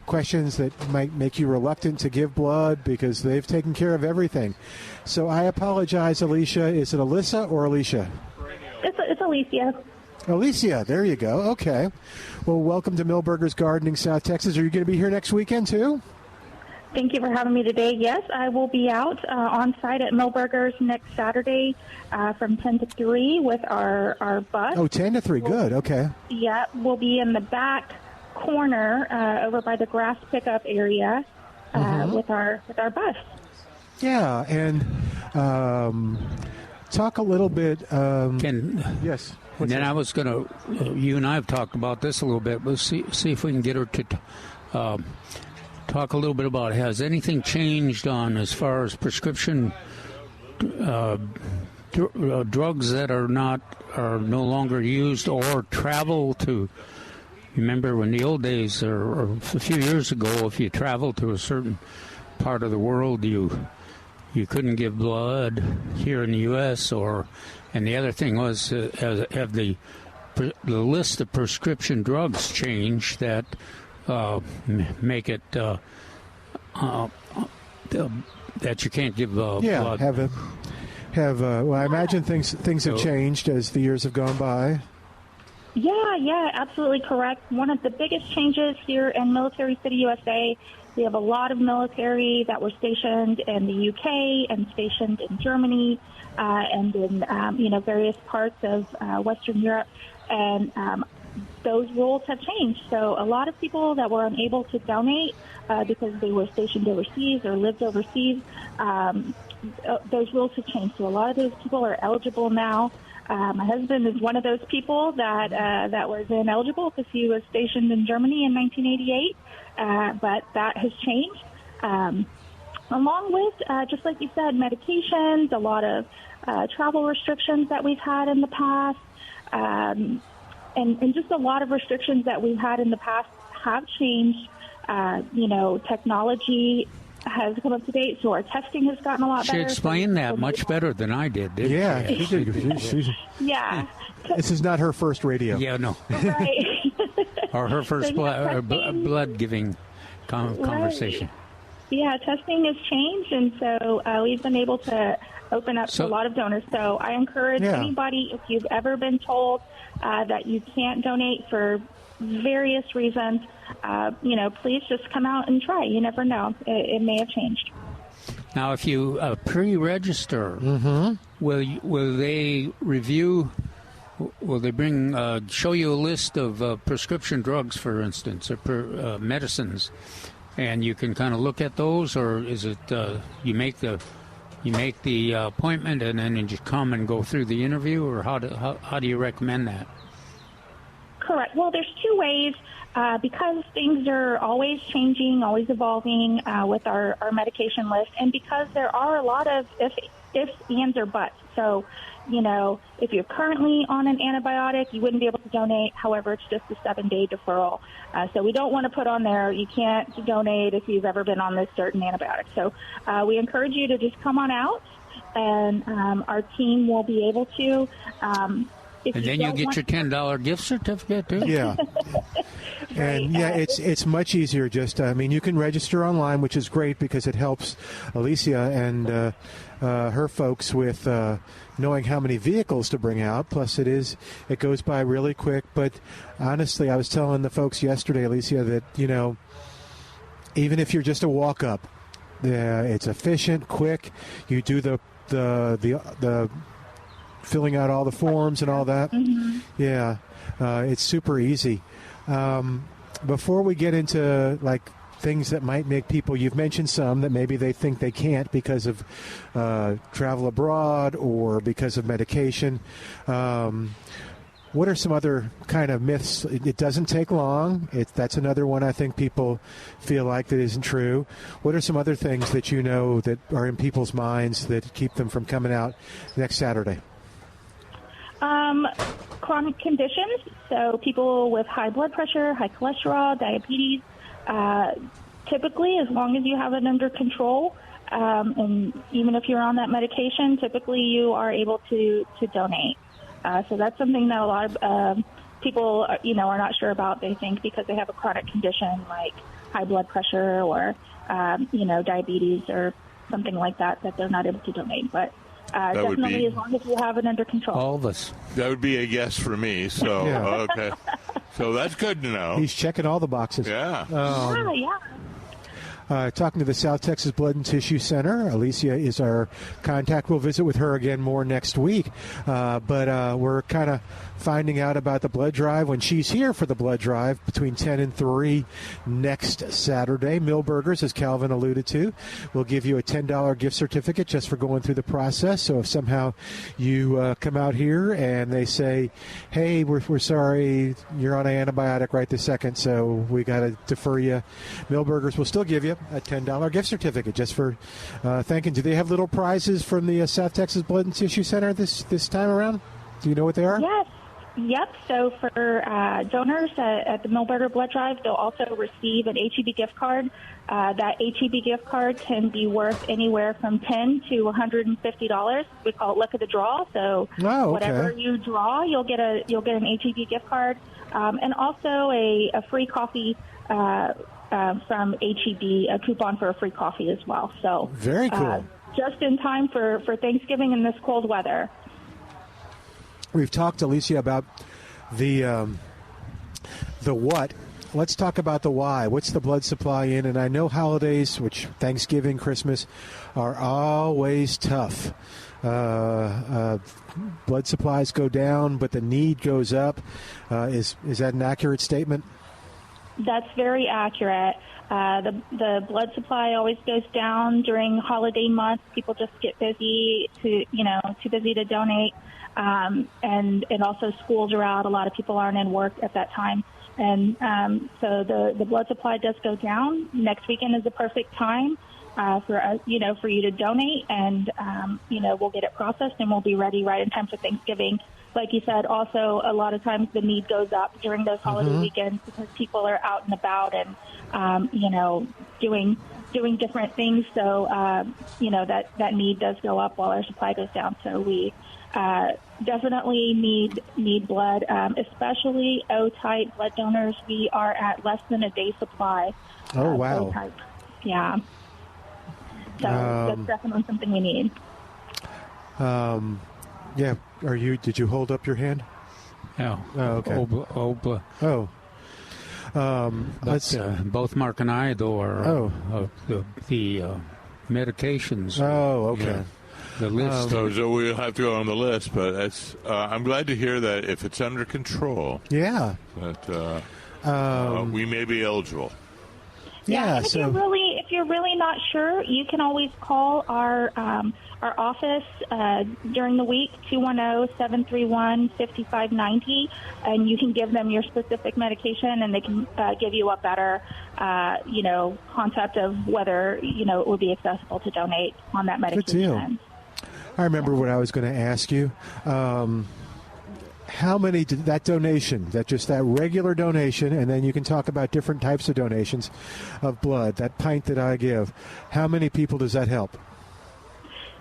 questions that might make you reluctant to give blood because they've taken care of everything. So I apologize, Alicia. Is it Alyssa or Alicia? It's Alicia. Alicia, there you go. Okay. Well, welcome to Milberger's Gardening South Texas. Are you going to be here next weekend, too? Thank you for having me today. Yes, I will be out on site at Milberger's next Saturday from 10 to 3 with our bus. Oh, 10 to 3. Good. Okay. Yeah, we'll be in the back corner over by the grass pickup area with our bus. Yeah, and talk a little bit. Yes. And then I was going to, you and I have talked about this a little bit, but see if we can get her to talk a little bit about, has anything changed on as far as prescription drugs that are no longer used or travel to. Remember when the old days, or a few years ago, if you traveled to a certain part of the world, you couldn't give blood here in the U.S. And the other thing was, have the list of prescription drugs changed that make it that you can't give blood? Well, I imagine things have changed as the years have gone by. Yeah, absolutely correct. One of the biggest changes here in Military City, USA, we have a lot of military that were stationed in the UK and stationed in Germany and in various parts of Western Europe, and those rules have changed. So a lot of people that were unable to donate because they were stationed overseas or lived overseas, those rules have changed. So a lot of those people are eligible now. My husband is one of those people that was ineligible because he was stationed in Germany in 1988, but that has changed. Along with, just like you said, medications, a lot of travel restrictions that we've had in the past, and just a lot of restrictions that we've had in the past have changed. Technology has come up to date, so our testing has gotten a lot better. She explained that much better than I did, didn't she? She did. Yeah. This is not her first radio. Yeah, no. Right. Or her first blood-giving conversation. Yeah, testing has changed, and so we've been able to open up to a lot of donors. So I encourage anybody, if you've ever been told that you can't donate for various reasons, please just come out and try. You never know. It may have changed. Now, if you pre-register, will they review? Will they show you a list of prescription drugs, for instance, or medicines, and you can kind of look at those, or is it you make the appointment and then you just come and go through the interview, or how do you recommend that? Correct. Well, there's two ways. Because things are always changing, always evolving with our medication list, and because there are a lot of ifs, ands, or buts. So, if you're currently on an antibiotic, you wouldn't be able to donate. However, it's just a 7-day deferral. So we don't want to put on there, you can't donate if you've ever been on this certain antibiotic. So we encourage you to just come on out, and our team will be able to. And then you get your $10 gift certificate, too? Yeah. And, it's much easier. You can register online, which is great because it helps Alicia and her folks with knowing how many vehicles to bring out. Plus, it goes by really quick. But honestly, I was telling the folks yesterday, Alicia, that, even if you're just a walk-up, it's efficient, quick. You do the filling out all the forms and all that. Mm-hmm. Yeah, it's super easy. Before we get into things that might make people, you've mentioned some that maybe they think they can't because of travel abroad or because of medication. What are some other kind of myths? It doesn't take long. That's another one I think people feel like that isn't true. What are some other things that that are in people's minds that keep them from coming out next Saturday? Chronic conditions, so people with high blood pressure, high cholesterol, diabetes, typically, as long as you have it under control, and even if you're on that medication, typically you are able to donate. So that's something that a lot of people, are not sure about. They think because they have a chronic condition like high blood pressure or, diabetes or something like that they're not able to donate. But definitely, as long as you have it under control. All of us. That would be a yes for me. So, okay. So that's good to know. He's checking all the boxes. Yeah. Talking to the South Texas Blood and Tissue Center. Alicia is our contact. We'll visit with her again more next week. But we're kind of finding out about the blood drive when she's here for the blood drive between 10 and 3 next Saturday. Millburgers, as Calvin alluded to, will give you a $10 gift certificate just for going through the process. So if somehow you come out here and they say, hey, we're sorry, you're on an antibiotic right this second, so we got to defer you, Millburgers will still give you a $10 gift certificate just for thanking. Do they have little prizes from the South Texas Blood and Tissue Center this time around? Do you know what they are? Yes. Yep. So for donors at the Millburger Blood Drive, they'll also receive an HEB gift card. That HEB gift card can be worth anywhere from $10 to $150. We call it luck of the draw. So whatever you draw, you'll get an HEB gift card, and also a free coffee from HEB, a coupon for a free coffee as well. So very cool. Just in time for Thanksgiving in this cold weather. We've talked, Alicia, about the what. Let's talk about the why. What's the blood supply in? And I know holidays, which Thanksgiving, Christmas, are always tough. Blood supplies go down, but the need goes up. Is that an accurate statement? That's very accurate. The blood supply always goes down during holiday months. People just get busy too busy to donate. And also schools are out. A lot of people aren't in work at that time. And so the blood supply does go down. Next weekend is the perfect time for you to donate, and we'll get it processed and we'll be ready right in time for Thanksgiving. Like you said, also a lot of times the need goes up during those holiday weekends because people are out and about and doing different things. So that need does go up while our supply goes down. So we definitely need blood, especially O-type blood donors. We are at less than a day supply. Oh, wow. O-type. Yeah. So that's definitely something we need. Yeah. Did you hold up your hand? No. Oh, okay. Both Mark and I, though, are the medications. Oh, okay. Yeah. The list. So we'll have to go on the list, but that's, I'm glad to hear that if it's under control. Yeah. That we may be eligible. Yeah. If if you're really not sure, you can always call our office during the week, 210-731-5590, and you can give them your specific medication, and they can give you a better, concept of whether, it would be accessible to donate on that medication. Good deal. I remember what I was going to ask you. How many did that donation, that regular donation, and then you can talk about different types of donations of blood, that pint that I give, how many people does that help?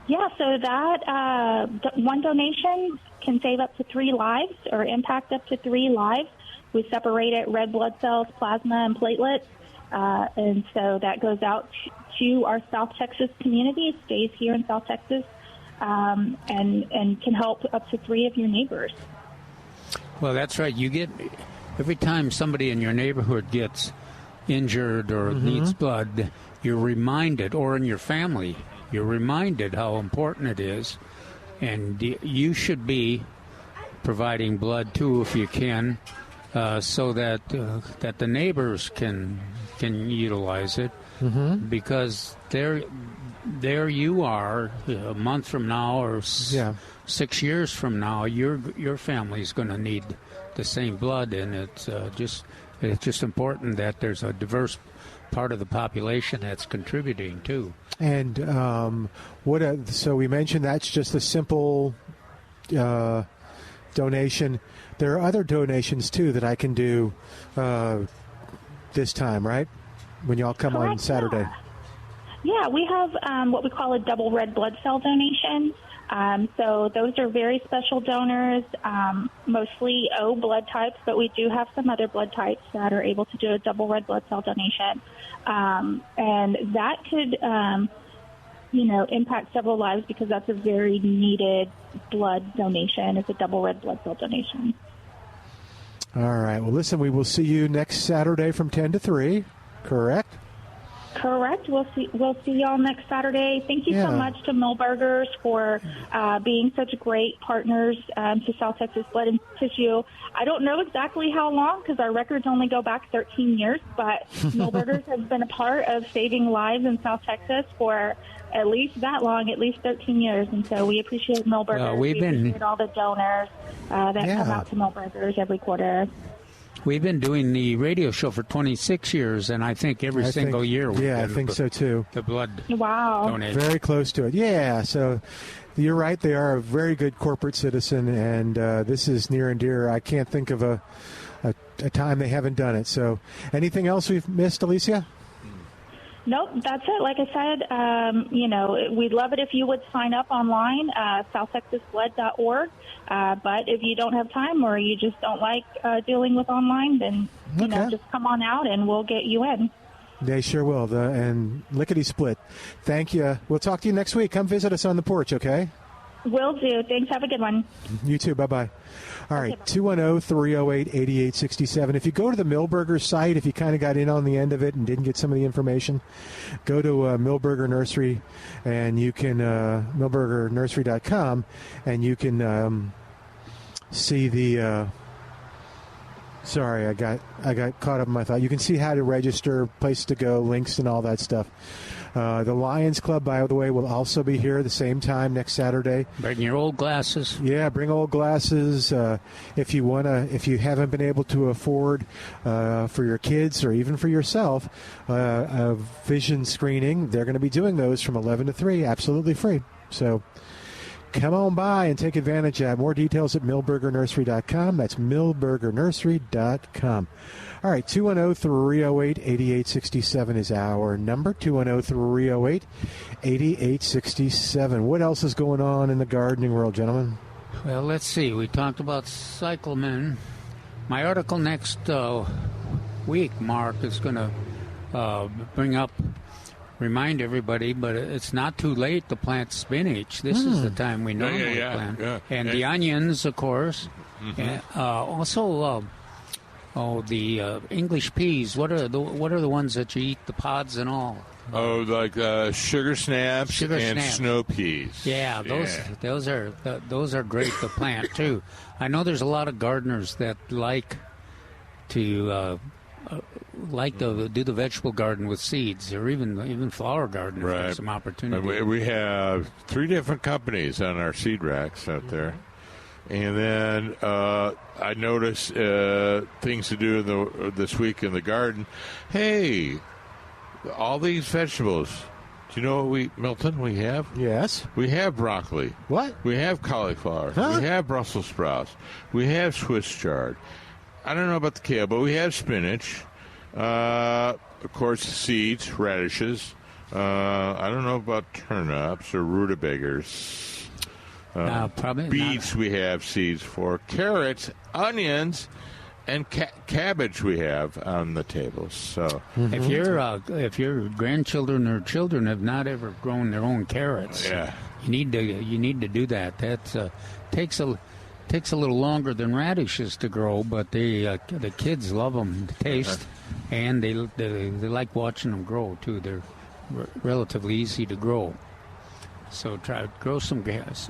Yeah, so that one donation can save up to 3 lives or impact up to 3 lives. We separated red blood cells, plasma, and platelets, and so that goes out to our South Texas community. It stays here in South Texas and can help up to 3 of your neighbors. Well, that's right. You get, every time somebody in your neighborhood gets injured or needs blood, you're reminded, or in your family, you're reminded how important it is. And you should be providing blood, too, if you can, so that the neighbors can utilize it. Because there you are, a month from now or 6 years from now, your family's going to need the same blood, and it's just important that there's a diverse part of the population that's contributing too. And so we mentioned that's just a simple donation. There are other donations too that I can do this time, right? When y'all come on Saturday. Yeah, we have what we call a double red blood cell donation. So those are very special donors, mostly O blood types, but we do have some other blood types that are able to do a double red blood cell donation. And that could, impact several lives because that's a very needed blood donation. It's a double red blood cell donation. All right. Well, listen, we will see you next Saturday from 10 to 3, correct? Correct. We'll see y'all next Saturday. Thank you so much to Milberger's for being such great partners to South Texas Blood and Tissue. I don't know exactly how long because our records only go back 13 years, but Milberger's has been a part of saving lives in South Texas for at least that long, at least 13 years. And so we appreciate Milberger's. We appreciate all the donors that come out to Milberger's every quarter. We've been doing the radio show for 26 years, and I think every single year we I think so too. The blood donation. Very close to it. Yeah, so you're right. They are a very good corporate citizen, and this is near and dear. I can't think of a time they haven't done it. So anything else we've missed, Alicia? Nope, that's it. Like I said, we'd love it if you would sign up online, southtexasblood.org. But if you don't have time or you just don't like dealing with online, then just come on out and we'll get you in. They sure will. And lickety split. Thank you. We'll talk to you next week. Come visit us on the porch, okay? Will do. Thanks. Have a good one. You too. Bye-bye. All right, 210-308-8867. If you go to the Milberger site, if you kind of got in on the end of it and didn't get some of the information, go to Milberger Nursery, and you can milbergernursery.com, and you can see the. Sorry, I got caught up in my thought. You can see how to register, place to go, links, and all that stuff. The Lions Club, by the way, will also be here at the same time next Saturday. Bring your old glasses. Yeah, bring old glasses. If you haven't been able to afford for your kids or even for yourself a vision screening, they're going to be doing those from 11 to 3, absolutely free. So come on by and take advantage of that. More details at milbergernursery.com. That's milbergernursery.com. All right, 210-308-8867 is our number, 210-308-8867. What else is going on in the gardening world, gentlemen? Well, let's see. We talked about cyclamen. My article next week, Mark, is going to remind everybody, but it's not too late to plant spinach. This is the time we normally plant. Yeah. And the onions, of course. Mm-hmm. And also... the English peas. What are the ones that you eat, the pods and all? Like sugar snaps and snow peas. Yeah, those are great to plant too. I know there's a lot of gardeners that like to like to do the vegetable garden with seeds, or even flower garden if there's some opportunity. We have 3 different companies on our seed racks out there. And then I noticed things to do this week in the garden. Hey, all these vegetables. Do you know what Milton, we have? Yes. We have broccoli. What? We have cauliflower. Huh? We have Brussels sprouts. We have Swiss chard. I don't know about the kale, but we have spinach. Of course, seeds, radishes. I don't know about turnips or rutabagas. Probably beets not. We have seeds for. Carrots, onions, and cabbage we have on the table. So if your grandchildren or children have not ever grown their own carrots, you need to do that. That takes a little longer than radishes to grow, but the kids love them to taste, and they like watching them grow too. They're relatively easy to grow. So try grow some carrots.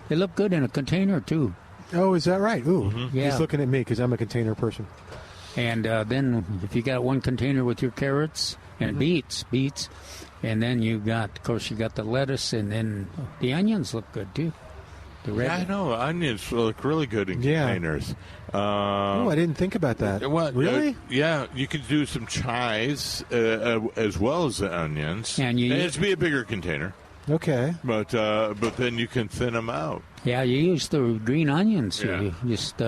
They look good in a container too. Oh, is that right? Ooh, yeah. He's looking at me because I'm a container person. And then if you got one container with your carrots and beets, and then you got the lettuce, and then the onions look good too. The red. I know onions look really good in containers. I didn't think about that. What? Really? Yeah, you could do some chives as well as the onions. And it's be a bigger container. Okay. But then you can thin them out. Yeah, you use the green onions. Yeah. You just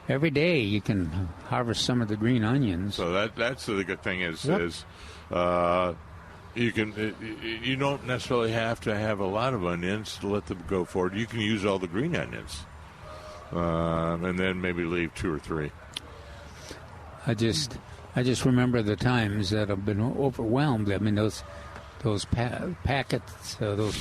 every day you can harvest some of the green onions. So that's the good thing is you don't necessarily have to have a lot of onions to let them go forward. You can use all the green onions, and then maybe leave 2 or 3. I just remember the times that I've been overwhelmed. I mean those packets, those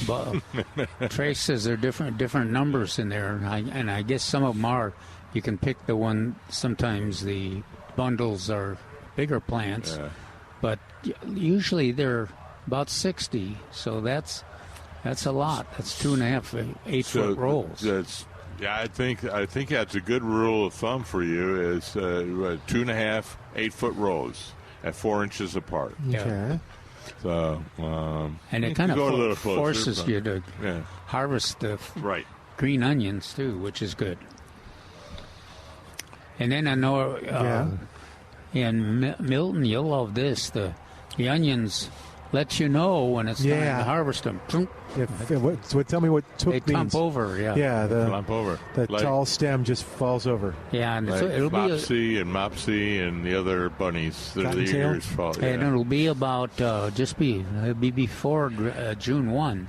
traces are different numbers in there, and I guess some of them are. You can pick the one. Sometimes the bundles are bigger plants, but usually they're about 60. So that's a lot. That's 2.5 8-foot rolls. I think that's a good rule of thumb for you. Is 2.5 8-foot rolls at 4 inches apart. Yeah. Okay. So, and it kind of forces you to harvest the green onions too, which is good. And then I know in Milton, you'll love this. The onions let you know when it's time to harvest them. Tell me what took means. They tump over, Lump over. The tall stem just falls over. Yeah, and like it'll be Mopsy and the other bunnies. The ears fall. Yeah. And it'll be about it'll be before June 1.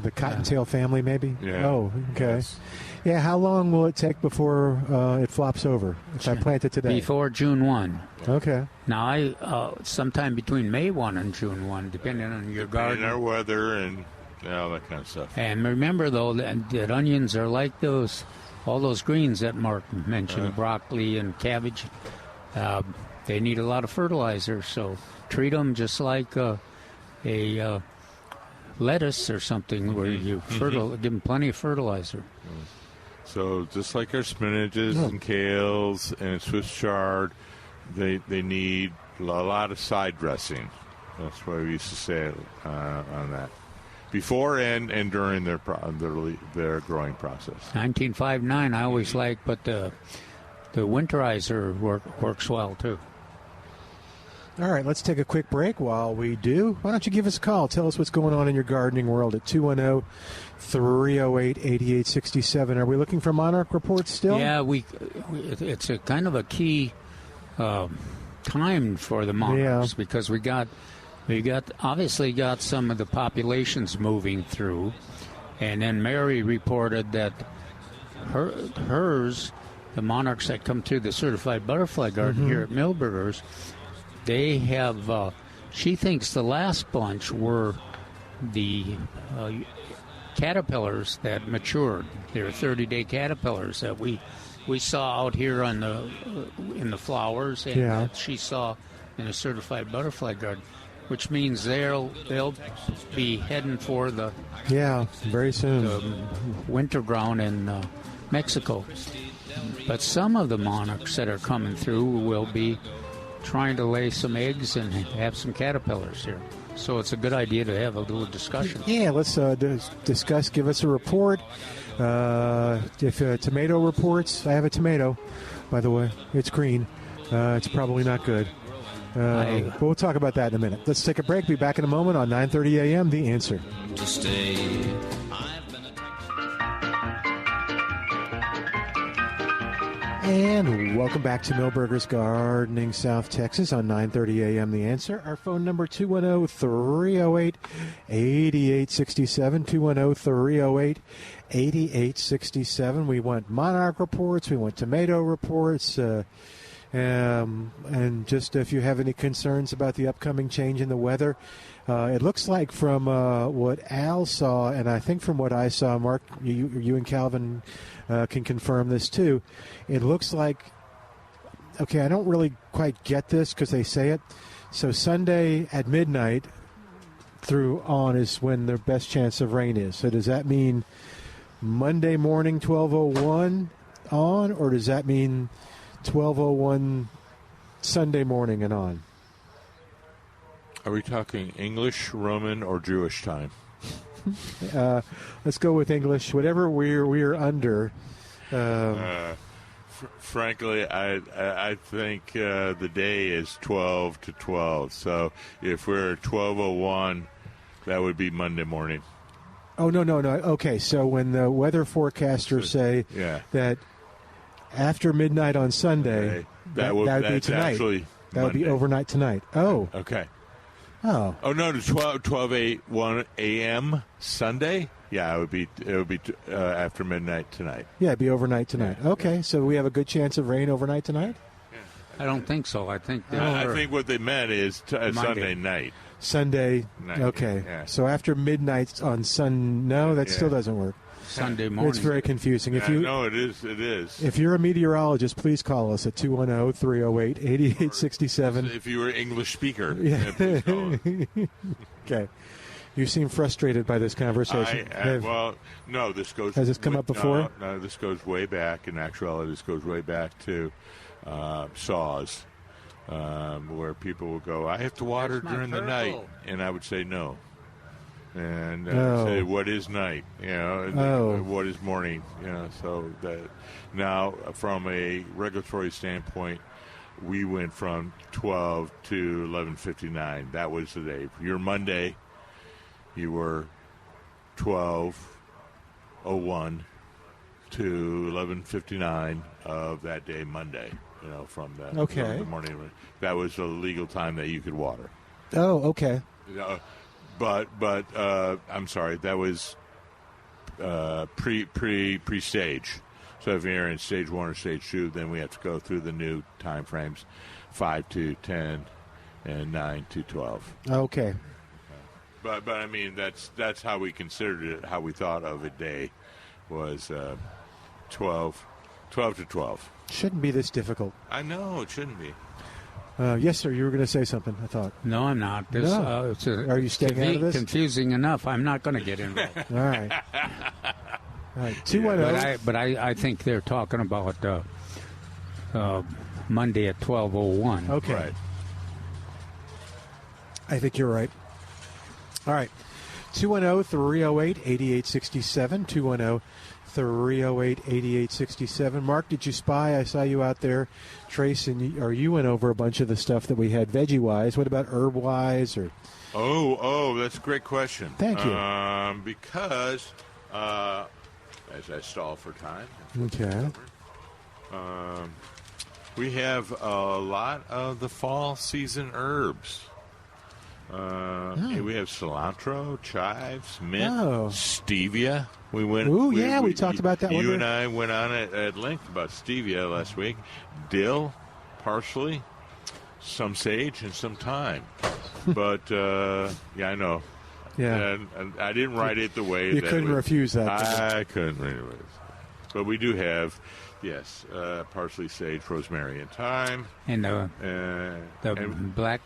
The cottontail family, maybe. Yeah. Oh, okay. Yes. Yeah. How long will it take before it flops over? If I plant it today. Before June 1. Okay. Now sometime between May 1 and June 1, depending on your garden. And our weather and all that kind of stuff. And remember, though, that onions are like all those greens that Mark mentioned, broccoli and cabbage. They need a lot of fertilizer, so treat them just like a lettuce or something, where you give them plenty of fertilizer. So just like our spinaches and kales and Swiss chard, they need a lot of side dressing. That's what we used to say on that. Before and during their growing process. 1959 I always like, but the winterizer works well too. All right, let's take a quick break. While we do, why don't you give us a call? Tell us what's going on in your gardening world at 210-308-8867. Are we looking for Monarch reports still? Yeah, it's a kind of a key time for the monarchs because we obviously got some of the populations moving through, and then Mary reported that the monarchs that come through the certified butterfly garden here at Milberger's, they have, she thinks the last bunch were the caterpillars that matured. They're 30-day caterpillars that we saw out here in the flowers, and that she saw in a certified butterfly garden, which means they'll be heading for the very soon the winter ground in Mexico. But some of the monarchs that are coming through will be trying to lay some eggs and have some caterpillars here. So it's a good idea to have a little discussion. Yeah, let's discuss. Give us a report. If tomato reports, I have a tomato, by the way. It's green. It's probably not good. But we'll talk about that in a minute. Let's take a break. Be back in a moment on 9:30 a.m. The Answer. To stay. And welcome back to Milberger's Gardening, South Texas on 9:30 a.m. The Answer. Our phone number 210-308-8867, 210-308-8867. We want monarch reports. We want tomato reports. And just if you have any concerns about the upcoming change in the weather, it looks like from what Al saw, and I think from what I saw, Mark, you and Calvin can confirm this too. It looks like, okay, I don't really quite get this because they say it. So Sunday at midnight through on is when the best chance of rain is. So does that mean Monday morning 12:01 on, or does that mean 12:01 Sunday morning and on? Are we talking English, Roman, or Jewish time? Let's go with English. Whatever we're under. Frankly, I think the day is 12 to 12. So if we're 12:01, that would be Monday morning. Oh no. Okay, so when the weather forecasters say that after midnight on Sunday, that would be tonight. That would be overnight tonight. Oh. Okay. Oh. Oh no, to 12:01 a.m. Sunday. Yeah, it would be after midnight tonight. Yeah, it'd be overnight tonight. Yeah, okay, so we have a good chance of rain overnight tonight. I don't think so. I think what they meant is Sunday night. Sunday night. Okay. Yeah. So after midnight on No, that still doesn't work. Sunday morning. It's very confusing. No, it is. It is. If you're a meteorologist, please call us at 210-308-8867. If you were an English speaker. Yeah. Please call us. Okay. You seem frustrated by this conversation. No, this goes... Has this come up before? No, this goes way back. In actuality, this goes way back to saws, where people will go, I have to water during the night. And I would say no. And say, what is night? What is morning? So that now, from a regulatory standpoint, we went from 12 to 11:59. That was the day. Your Monday, you were 12:01 to 11:59 of that day, Monday. From the morning. That was the legal time that you could water. Oh, okay. But I'm sorry, that was pre-stage. So if you're in stage 1 or stage 2, then we have to go through the new time frames, 5 to 10 and 9 to 12. Okay. But I mean, that's how we considered it, how we thought of a day was 12 to 12. Shouldn't be this difficult. I know, it shouldn't be. Yes, sir. You were going to say something, I thought. No, I'm not. Are you staying out of this? Confusing enough. I'm not going to get involved. All right. 210. But I think they're talking about Monday at 12:01. Okay. Right. I think you're right. All right. 210-308-8867. 210-308-8867. Mark, did you spy? I saw you out there, Trace, and you went over a bunch of the stuff that we had veggie-wise. What about herb-wise? Oh, that's a great question. Thank you. Because, as I stall for time. Okay. We have a lot of the fall season herbs. We have cilantro, chives, mint, stevia. We talked about that one. You and I went on at length about stevia last week. Dill, parsley, some sage, and some thyme. But, I know. Yeah. And I didn't write it the way you couldn't refuse that. I couldn't refuse it. But we do have, parsley, sage, rosemary, and thyme. And black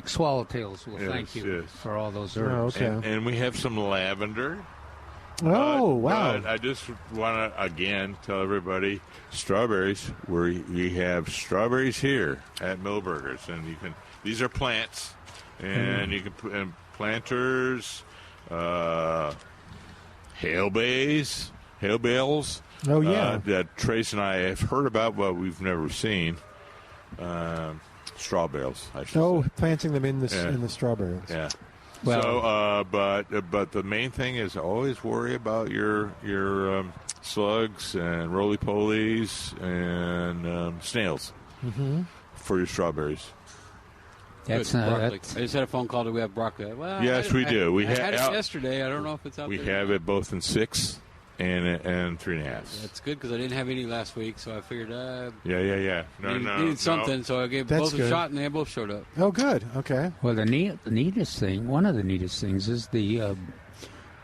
swallowtails will thank you for all those herbs. Okay. And we have some lavender. Oh, wow. But I just want to, again, tell everybody, strawberries, we have strawberries here at Millburgers. And these are plants. And you can put in planters, hail bales. Oh, yeah. That Trace and I have heard about, but we've never seen. Straw bales, I should say. Planting them in the strawberries. Yeah. Well, so, but the main thing is always worry about your slugs and roly-polies and snails for your strawberries. That's I just had a phone call. Do we have broccoli? Well, yes, we do. We had it yesterday. I don't know if it's out there. We have it both in 6 and 3.5. That's good because I didn't have any last week, so I figured. Yeah. Needed something, so I gave both a shot, and they both showed up. Oh, good. Okay. Well, the neatest thing, one of the neatest things, is the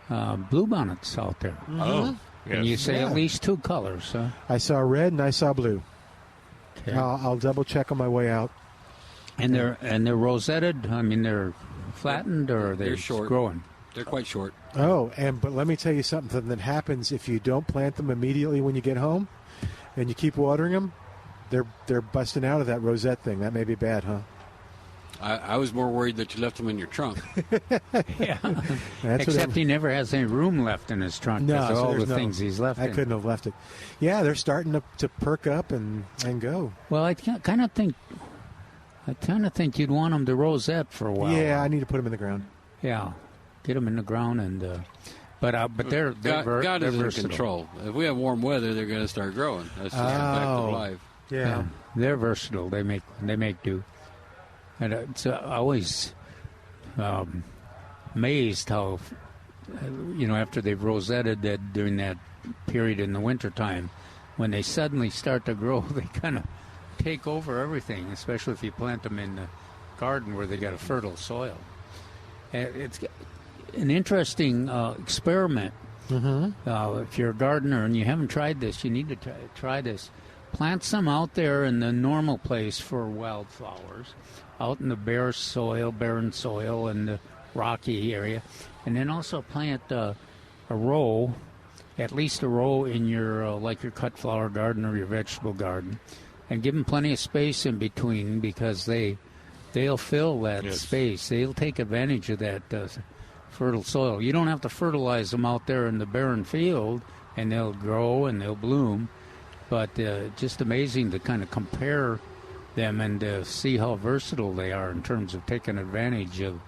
bluebonnets out there. Mm-hmm. Oh, yes. And you say at least 2 colors, huh? I saw red and I saw blue. Okay. I'll double check on my way out. And they're rosetted. I mean, they're flattened or they're short. Growing. They're quite short. Oh, but let me tell you something that happens if you don't plant them immediately when you get home, and you keep watering them. They're busting out of that rosette thing. That may be bad, huh? I was more worried that you left them in your trunk. Yeah. Except he never has any room left in his trunk. No, so all the things he's left. I couldn't have left it. Yeah, they're starting to perk up and go. Well, I kind of think you'd want them to rosette for a while. Yeah, I need to put them in the ground. Yeah, get them in the ground but they're God is in versatile. control. If we have warm weather, they're going to start growing. That's just a fact of life. Yeah, they're versatile. They make do. And it's always amazed how, after they've rosetted that during that period in the wintertime, when they suddenly start to grow, they kind of take over everything, especially if you plant them in the garden where they got a fertile soil. It's an interesting experiment. If you're a gardener and you haven't tried this, you need to try this. Plant some out there in the normal place for wildflowers, out in the barren soil and the rocky area, and then also plant a row, at least a row in your like your cut flower garden or your vegetable garden, and give them plenty of space in between because they'll fill that space. They'll take advantage of that fertile soil. You don't have to fertilize them out there in the barren field, and they'll grow and they'll bloom. But just amazing to kind of compare them and see how versatile they are in terms of taking advantage of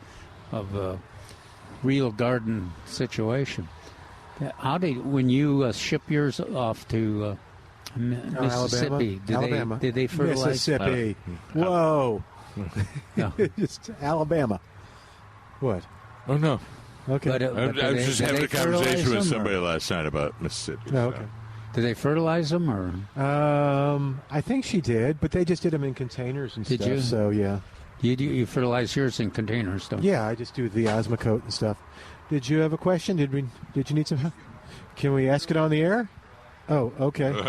a real garden situation. When you ship yours off to Mississippi, Alabama. Did they fertilize? Mississippi. Whoa. Just Alabama. What? Oh, no. Okay. I was just having a conversation with somebody last night about Mississippi. Oh, okay. Did they fertilize them, or? I think she did, but they just did them in containers and stuff. Did you? So yeah. You fertilize yours in containers, don't you? Yeah, I just do the Osmocote and stuff. Did you have a question? Did you need some help? Can we ask it on the air? Oh, okay. All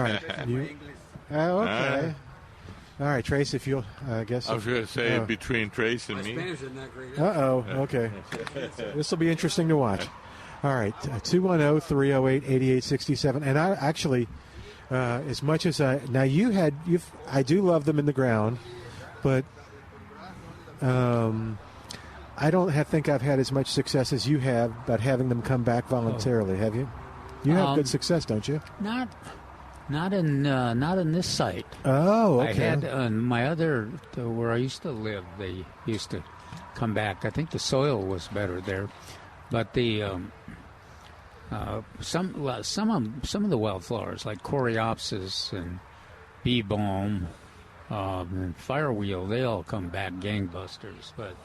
right. Okay. All right, Trace, if you'll, I guess. I was going to say between Trace and me. My Spanish isn't that great. Okay. This will be interesting to watch. All right, 210-308-8867. And I actually, as much as I do love them in the ground, but I don't think I've had as much success as you have about having them come back voluntarily. Have you? You have good success, don't you? Not in this site. Oh, okay. I had on my other where I used to live. They used to come back. I think the soil was better there, but the some of the wildflowers like coreopsis and bee balm and firewheel, they all come back gangbusters. But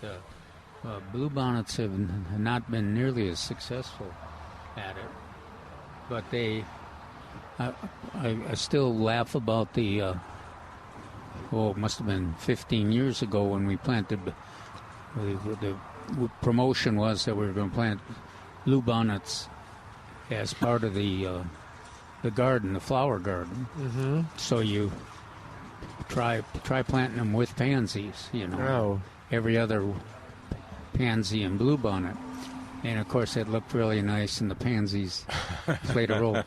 bluebonnets have not been nearly as successful at it. But they. I still laugh about it must have been 15 years ago when we planted, the promotion was that we were going to plant bluebonnets as part of the garden, the flower garden. Mm-hmm. So you try planting them with pansies, Oh. every other pansy and bluebonnet. And, of course, it looked really nice, and the pansies played a role.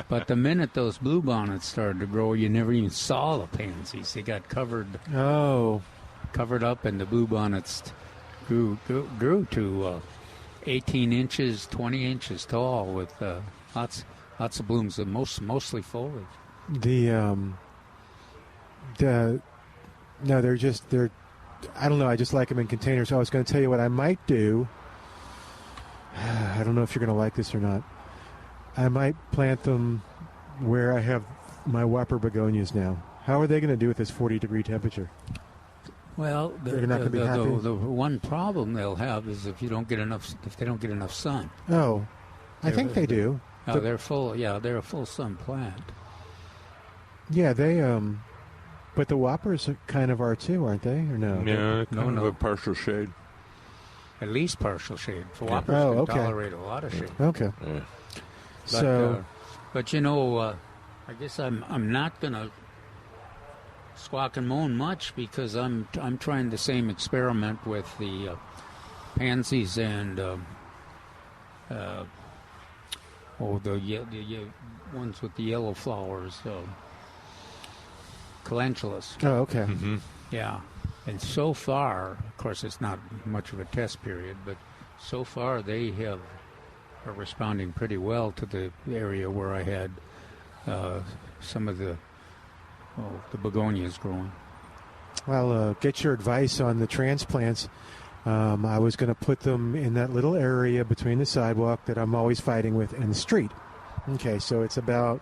But the minute those bluebonnets started to grow, you never even saw the pansies. They got covered up, and the bluebonnets grew to 18 inches, 20 inches tall with lots of blooms, and mostly foliage. They're I don't know. I just like them in containers. I was going to tell you what I might do. I don't know if you're going to like this or not. I might plant them where I have my whopper begonias now. How are they going to do with this 40-degree temperature? Well, they're not going to be happy. The one problem they'll have is if they don't get enough sun. Oh, I think they do. Oh, they're full. Yeah, they're a full sun plant. Yeah, they. But the whoppers kind of are too, aren't they? Or no? Yeah, kind of a partial shade. At least partial shade. Whoppers can tolerate a lot of shade. Okay. Yeah. But you know, I guess I'm not gonna squawk and moan much because I'm trying the same experiment with the pansies and the ones with the yellow flowers, calentulas. Oh, okay. Mm-hmm. Yeah. And so far, of course, it's not much of a test period, but so far they are responding pretty well to the area where I had some of the begonias growing. Well, get your advice on the transplants. I was going to put them in that little area between the sidewalk that I'm always fighting with and the street. Okay, so it's about,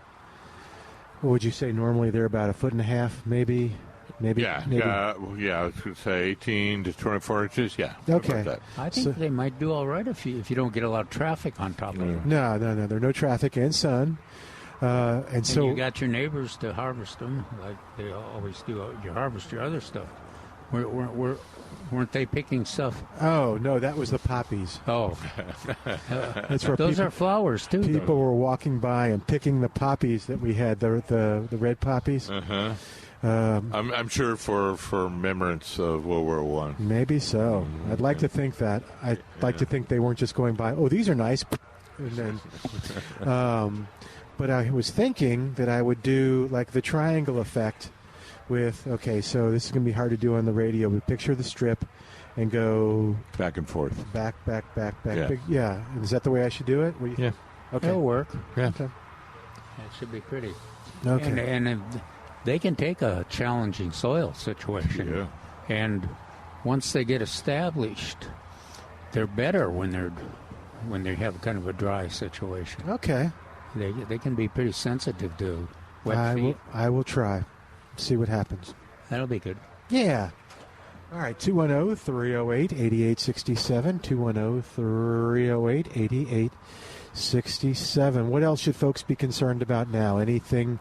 what would you say, normally they're about 1.5 feet, maybe? Yeah, I was going to say 18 to 24 inches, yeah. Okay. I think they might do all right if you don't get a lot of traffic on top of them. No, there are no traffic and sun. And so you got your neighbors to harvest them, like they always do. You harvest your other stuff. Weren't they picking stuff? Oh, no, that was the poppies. Oh. That's where those are flowers, too. People were walking by and picking the poppies that we had, the red poppies. Uh-huh. I'm sure for remembrance of World War I. Maybe so. I'd like to think that. I'd like to think they weren't just going by, oh, these are nice. And then, but I was thinking that I would do like the triangle effect with, okay, so this is going to be hard to do on the radio, but picture the strip and go back and forth. Back. Yeah. Yeah. Is that the way I should do it? Yeah. Okay. It'll work. Yeah. Okay. It should be pretty. Okay. And they can take a challenging soil situation. Yeah. And once they get established, they're better when they have kind of a dry situation. Okay. They can be pretty sensitive to wet feet. I will try. See what happens. That'll be good. Yeah. All right, 210-308-8867, 210-308-8867. What else should folks be concerned about now? Anything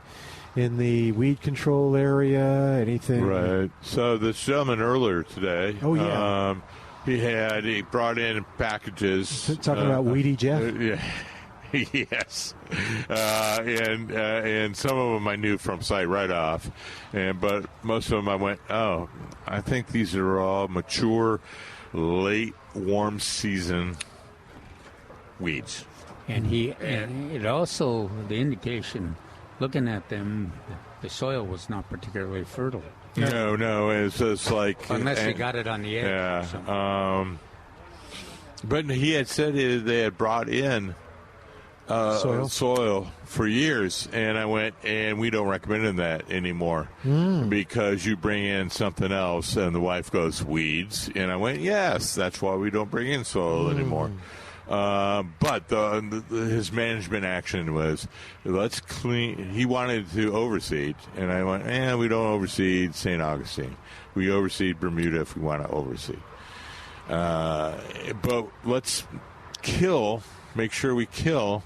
in the weed control area? Anything? Right. So this gentleman earlier today, oh, yeah. He brought in packages. Talking about Weedy Jeff? Yeah. Yes, and some of them I knew from sight right off, but most of them I went, oh, I think these are all mature, late warm season weeds. And it also, the indication, looking at them, the soil was not particularly fertile. No, it's just like unless you got it on the edge. Yeah, but he had said they had brought in. Soil for years, and I went, and we don't recommend that anymore because you bring in something else, and the wife goes, weeds, and I went, yes, that's why we don't bring in soil anymore. But his management action was, let's clean. He wanted to overseed, and I went, we don't overseed St. Augustine. We overseed Bermuda if we want to overseed. But let's make sure we kill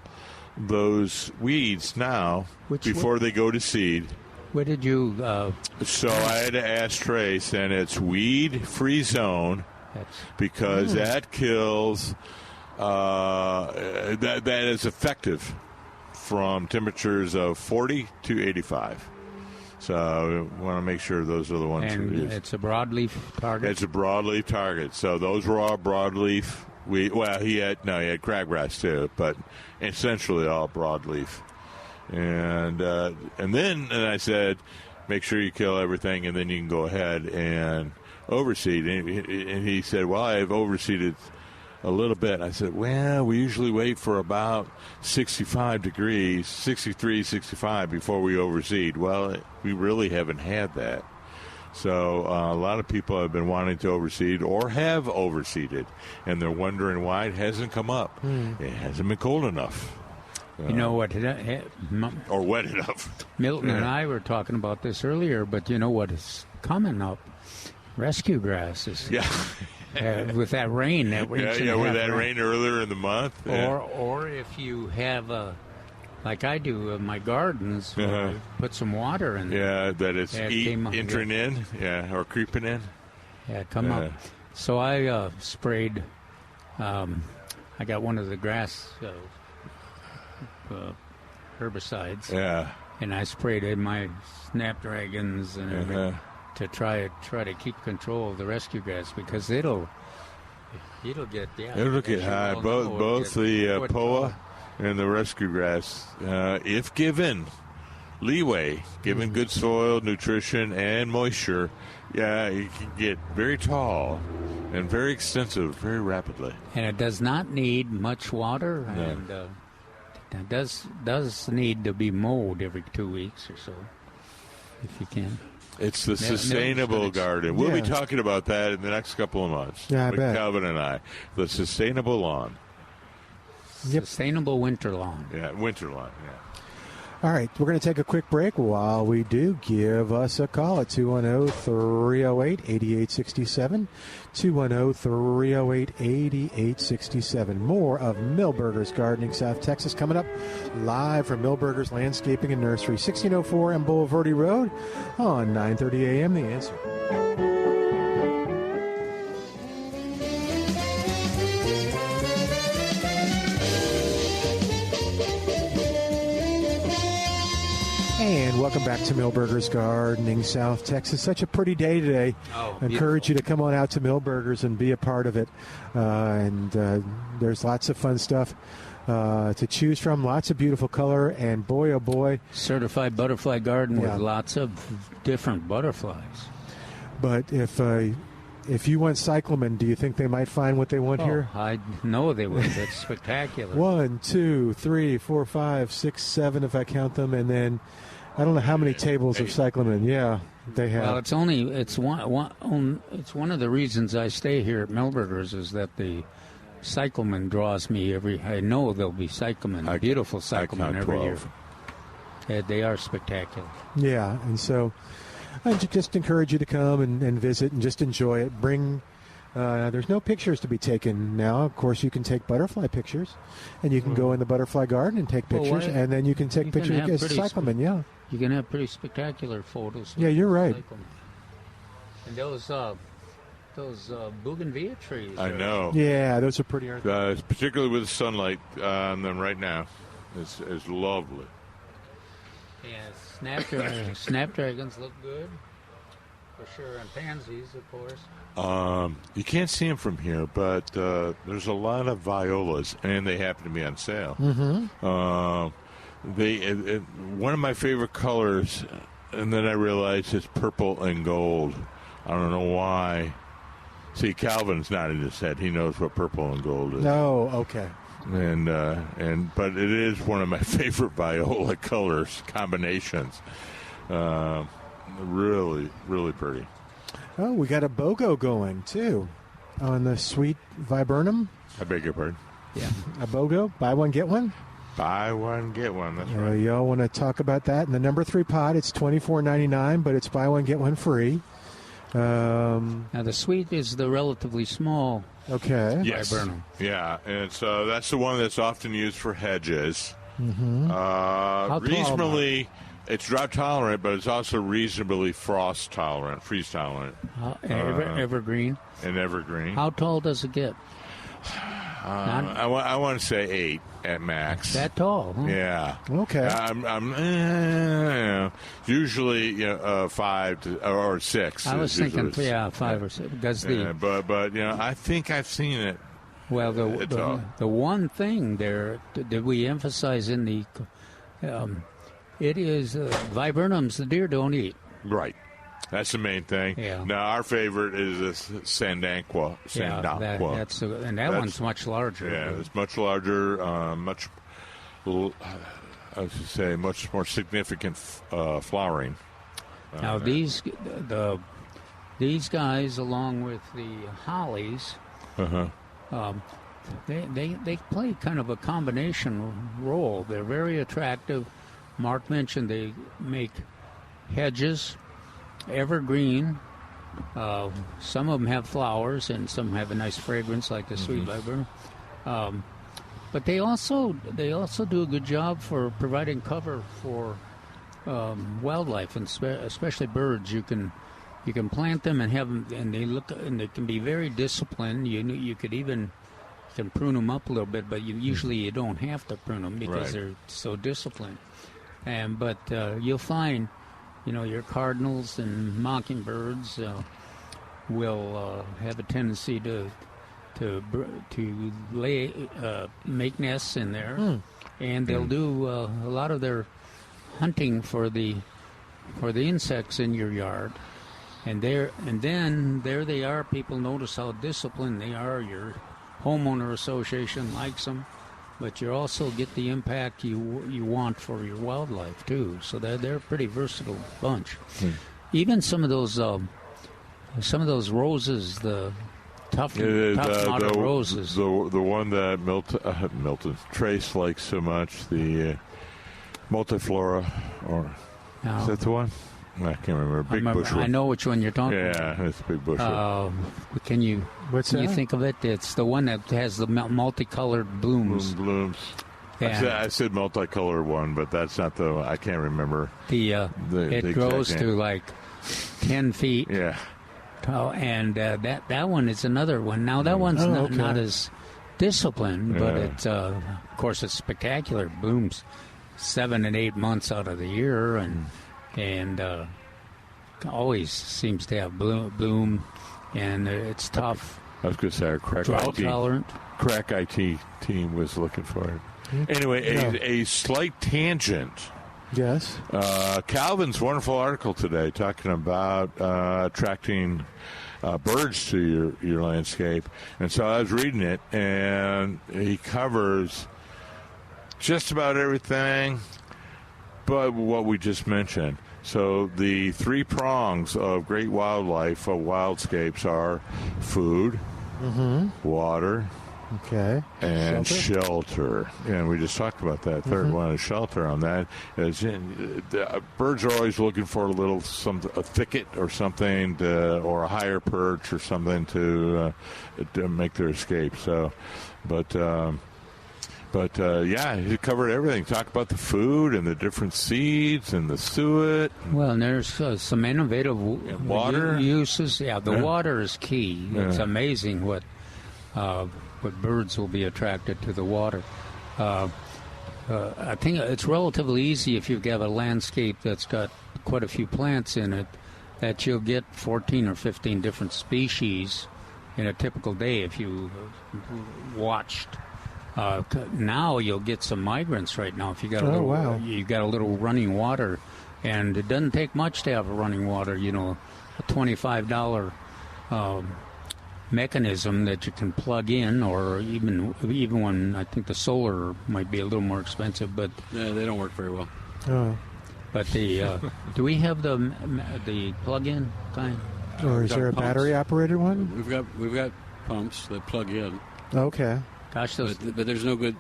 those weeds now before they go to seed. Where did you? So I had to ask Trace, and it's weed-free zone because that kills. That is effective from temperatures of 40 to 85. So we want to make sure those are the ones. And it's a broadleaf target. It's a broadleaf target. So those were all broadleaf He had crabgrass too, but essentially all broadleaf. And then I said, make sure you kill everything, and then you can go ahead and overseed. And he said, well, I've overseeded a little bit. I said, well, we usually wait for about 65 degrees, 63, 65 before we overseed. Well, we really haven't had that. So a lot of people have been wanting to overseed or have overseeded, and they're wondering why it hasn't come up. It hasn't been cold enough. You know what? Or wet enough. Milton and I were talking about this earlier, but you know what is coming up? Rescue grasses. Yeah. With that rain that we with that rain earlier in the month. Or if you have like I do in my gardens, put some water in there. Yeah, that it's entering in, or creeping in. Yeah, come up. So I sprayed. I got one of the grass herbicides. Yeah. And I sprayed in my snapdragons and everything to try to keep control of the rescue grass, because it'll get high. Both the POA and the rescue grass, if given leeway, given good soil, nutrition, and moisture, it can get very tall and very extensive very rapidly. And it does not need much water, and it does need to be mowed every 2 weeks or so, if you can. It's the sustainable garden. We'll be talking about that in the next couple of months. Yeah, I bet. Calvin and I. The sustainable lawn. Yep. Sustainable winter lawn. Yeah, winter lawn, All right, we're going to take a quick break. While we do, give us a call at 210-308-8867, 210-308-8867. More of Milberger's Gardening South Texas coming up live from Milberger's Landscaping and Nursery, 1604 on Boulevardy Road on 9:30 a.m. The Answer. And welcome back to Milberger's Gardening South Texas. Such a pretty day today. I encourage you to come on out to Milberger's and be a part of it. And there's lots of fun stuff to choose from. Lots of beautiful color. And boy, oh boy. Certified butterfly garden with lots of different butterflies. But if you want cyclamen, do you think they might find what they want here? I know they would. That's spectacular. 1, 2, 3, 4, 5, 6, 7 if I count them. And then I don't know how many tables of cyclamen. Yeah, they have. Well, it's one of the reasons I stay here at Milberger's is that the cyclamen draws me I know there'll be cyclamen, beautiful cyclamen every year. They are spectacular. Yeah, and so I just encourage you to come and visit and just enjoy it. There's no pictures to be taken now. Of course, you can take butterfly pictures, and you can go in the butterfly garden and take pictures, and then you can take pictures of cyclamen. You can have pretty spectacular photos. Yeah, you're right. Cyclamen. And those bougainvillea trees. I know. Yeah, those are pretty. Particularly with the sunlight on them right now, it's lovely. Yeah, snapdragons look good for sure, and pansies, of course. You can't see them from here, but there's a lot of violas, and they happen to be on sale. Mm-hmm. One of my favorite colors, and then I realized it's purple and gold. I don't know why. See, Calvin's nodding his head. He knows what purple and gold is. No, okay. But it is one of my favorite viola colors combinations. Really, really pretty. Oh, we got a BOGO going too on the sweet viburnum. I beg your pardon. Yeah, a BOGO, buy one get one. Buy one get one. That's right. Y'all want to talk about that? In the number 3 pot, it's $24.99, but it's buy one get one free. Now the sweet is the relatively small. Okay. Yes. Viburnum. Yeah, and so that's the one that's often used for hedges. Mm-hmm. Reasonably, it's drought tolerant, but it's also reasonably frost tolerant, freeze tolerant. Evergreen. And evergreen. How tall does it get? I want to say 8 at max. That tall? Huh? Yeah. Okay. I'm usually 5 or 6. I was thinking 5 or 6. Because but I think I've seen it Well, the one thing there that we emphasize in the it is viburnums the deer don't eat. Right. That's the main thing. Yeah. Now, our favorite is this Sandanqua. That one's much larger. Yeah, it's much larger, much more significant flowering. Now, these guys, along with the hollies, they play kind of a combination role. They're very attractive. Mark mentioned they make hedges, evergreen. Some of them have flowers, and some have a nice fragrance, like the sweet viburnum. But they also do a good job for providing cover for wildlife, and especially birds. You can plant them and have them, and they can be very disciplined. You could even can prune them up a little bit, but usually you don't have to prune them because they're so disciplined. But you'll find, your cardinals and mockingbirds will have a tendency to make nests in there, and they'll do a lot of their hunting for the insects in your yard. And then there they are. People notice how disciplined they are. Your homeowner association likes them, but you also get the impact you want for your wildlife too. So they're a pretty versatile bunch. Even some of those roses, the tough roses. The one that Milton Trace likes so much, the multiflora, or is that the one? I can't remember. Bushel. I know which one you're talking about. Yeah, it's big bushel. Can you think of it? It's the one that has the multicolored blooms. Blooms. Yeah. I said multicolored one, but that's not the. I can't remember. It grows to like 10 feet. Yeah. Tall, and that one is another one. Now that one's not as disciplined, but it's of course it's spectacular. It blooms 7 and 8 months out of the year, and always seems to have bloom, and it's tough. I was going to say our crack IT team was looking for it. Anyway, a slight tangent. Yes. Calvin's wonderful article today talking about attracting birds to your landscape. And so I was reading it, and he covers just about everything but what we just mentioned. So the 3 prongs of great wildlife, of wildscapes, are food, water, and shelter. And we just talked about that. Third one is shelter. On that, birds are always looking for a thicket or something, or a higher perch or something to make their escape. So, But he covered everything. Talk about the food and the different seeds and the suet. Well, and there's some innovative water uses. Yeah, the water is key. It's amazing what birds will be attracted to the water. I think it's relatively easy if you have a landscape that's got quite a few plants in it, that you'll get 14 or 15 different species in a typical day if you watched. Now you'll get some migrants right now if you got you got a little running water, and it doesn't take much to have a running water. A $25 mechanism that you can plug in, or even when I think the solar might be a little more expensive, but they don't work very well. But the do we have the plug-in kind? Or is there a battery operated one? We've got pumps that plug in. Okay. Gosh, but there's no good.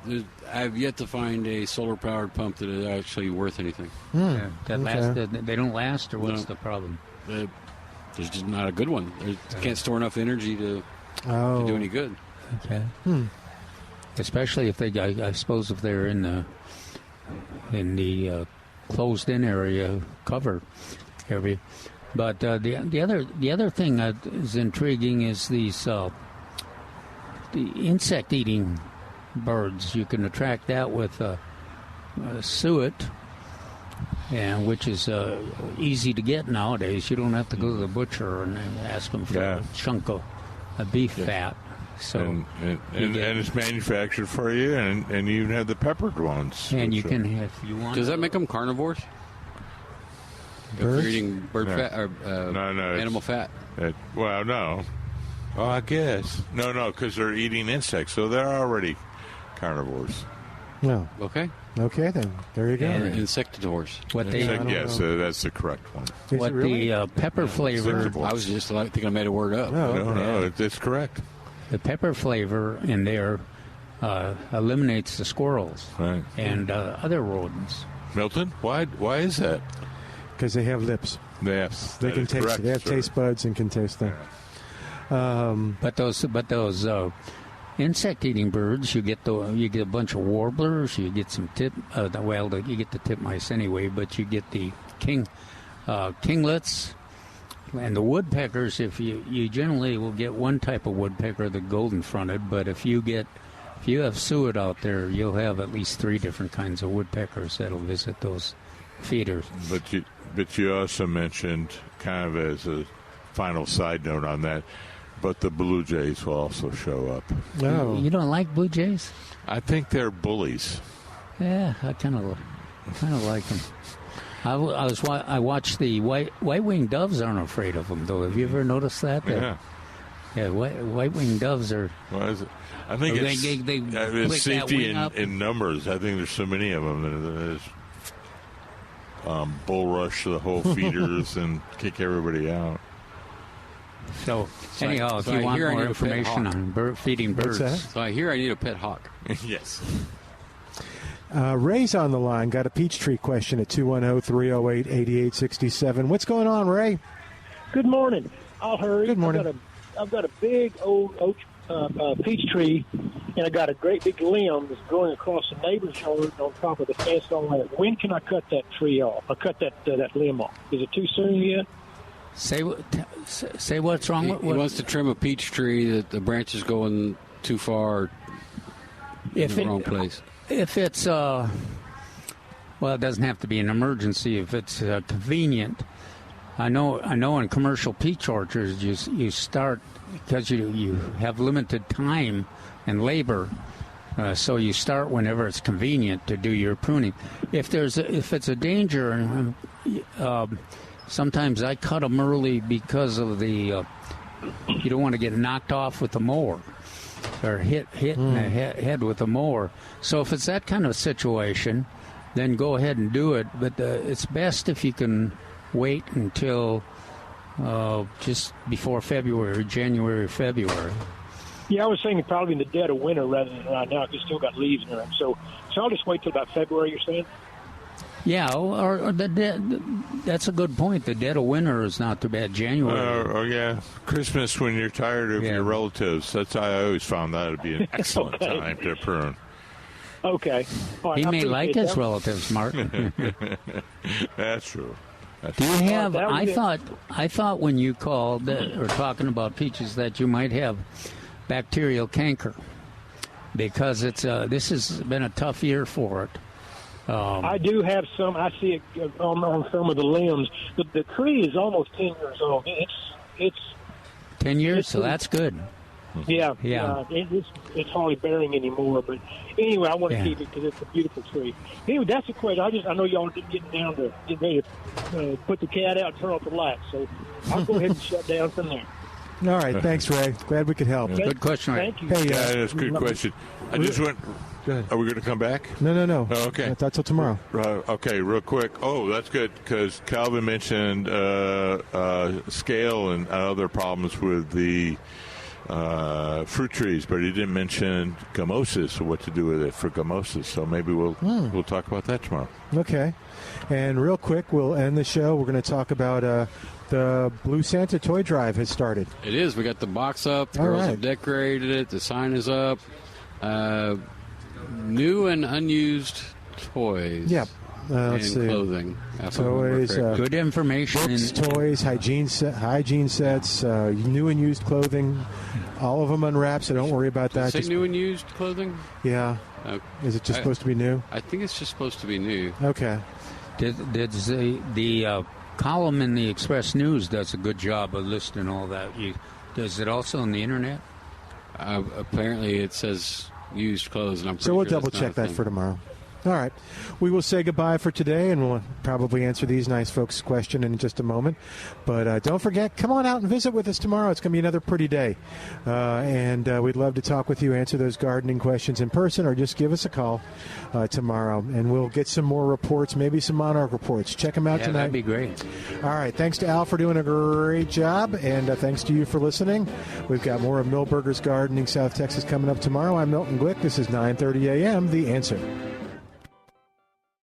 I've yet to find a solar-powered pump that is actually worth anything. They don't last, or what's the problem? There's just not a good one. They can't store enough energy to do any good. Okay. Especially if I suppose if they're in the closed-in area cover area. But the other thing that is intriguing is these. The insect-eating birds. You can attract that with suet, which is easy to get nowadays. You don't have to go to the butcher and ask them for a chunk of beef fat. So and it's manufactured for you, and you even have the peppered ones. And you can have, if you want. Does that make them carnivores? If they're eating bird fat or animal fat? Well, no. Oh, I guess. No, because they're eating insects, so they're already carnivores. No. Okay. Okay, then. There you go. Insectitores. Yes, that's the correct one. What really? The pepper flavor... I was just thinking I made a word up. No, it's correct. The pepper flavor in there eliminates the squirrels and other rodents. Milton, why is that? Because they have lips. They can taste it. They have taste buds and can taste them. But those insect-eating birds, you get a bunch of warblers, you get some you get the titmice anyway, but you get the kinglets and the woodpeckers. If you generally will get one type of woodpecker, the golden-fronted, but if you have suet out there, you'll have at least 3 different kinds of woodpeckers that'll visit those feeders. But you also mentioned, kind of as a final side note on that, but the blue jays will also show up. No. You don't like blue jays? I think they're bullies. Yeah, I kind of like them. I watched the white-winged doves aren't afraid of them, though. Have you ever noticed that? Yeah. Yeah, white-winged doves are... What is it? I think it's safety in numbers. I think there's so many of them. There's bull rush the whole feeders and kick everybody out. So anyhow, if you want more information on feeding birds... So I hear I need a pet hawk. Yes. Ray's on the line. Got a Peachtree question at 210-308-8867. What's going on, Ray? Good morning. I'll hurry. Good morning. I've got a big old oak peach tree, and I got a great big limb that's growing across the neighbor's yard on top of the fence. All that. When can I cut that tree off? I cut that limb off. Is it too soon yet? Say what's wrong with he wants to trim a peach tree that the branch is going too far in the wrong place. If it's it doesn't have to be an emergency. If it's convenient, I know in commercial peach orchards you start because you have limited time and labor, so you start whenever it's convenient to do your pruning. If it's a danger, sometimes I cut them early because of the you don't want to get knocked off with the mower or hit in the head with a mower. So if it's that kind of situation, then go ahead and do it. But it's best if you can wait until just before January, February. Yeah, I was thinking probably in the dead of winter rather than right now because still got leaves in them. So I'll just wait till about February, you're saying? Yeah, or that's a good point. The dead of winter is not too bad. January. Yeah. Christmas when you're tired of your relatives. That's how I always found that would be an excellent time to prune. Okay. All right, he may like his relatives, Mark. That's true. Do you have? I thought when you called or talking about peaches that you might have bacterial canker because this has been a tough year for it. I do have some. I see it on some of the limbs. The tree is almost 10 years old. It's 10 years, so that's good. Yeah. It's hardly bearing anymore. But anyway, I want to keep it because it's a beautiful tree. Anyway, that's the question. I know y'all are getting down to get ready to put the cat out and turn off the lights. So I'll go ahead and shut down from there. All right. Thanks, Ray. Glad we could help. Good question, Ray. Thank you. Hey, that's a good question. I just went... Are we going to come back? No. Oh, okay. That's till tomorrow. Okay, real quick. Oh, that's good because Calvin mentioned scale and other problems with the fruit trees, but he didn't mention gummosis or what to do with it for gummosis. So maybe we'll talk about that tomorrow. Okay. And real quick, we'll end the show. We're going to talk about the Blue Santa toy drive has started. It is. We got the box up. The girls have decorated it. The sign is up. New and unused toys. Yep. And clothing. Toys. Good information. Books, toys, hygiene sets, new and used clothing. All of them unwrapped, so don't worry about that. Say new and used clothing? Yeah. Is it just supposed to be new? I think it's just supposed to be new. Okay. Did the column in the Express News does a good job of listing all that. Does it also on the internet? Apparently, it says used clothes, and I'm pretty so we'll sure double check that for tomorrow. All right. We will say goodbye for today, and we'll probably answer these nice folks' question in just a moment. But don't forget, come on out and visit with us tomorrow. It's going to be another pretty day. And we'd love to talk with you, answer those gardening questions in person, or just give us a call tomorrow. And we'll get some more reports, maybe some monarch reports. Check them out tonight. That'd be great. All right. Thanks to Al for doing a great job, and thanks to you for listening. We've got more of Milberger's Gardening South Texas coming up tomorrow. I'm Milton Glueck. This is 9:30 a.m. The Answer.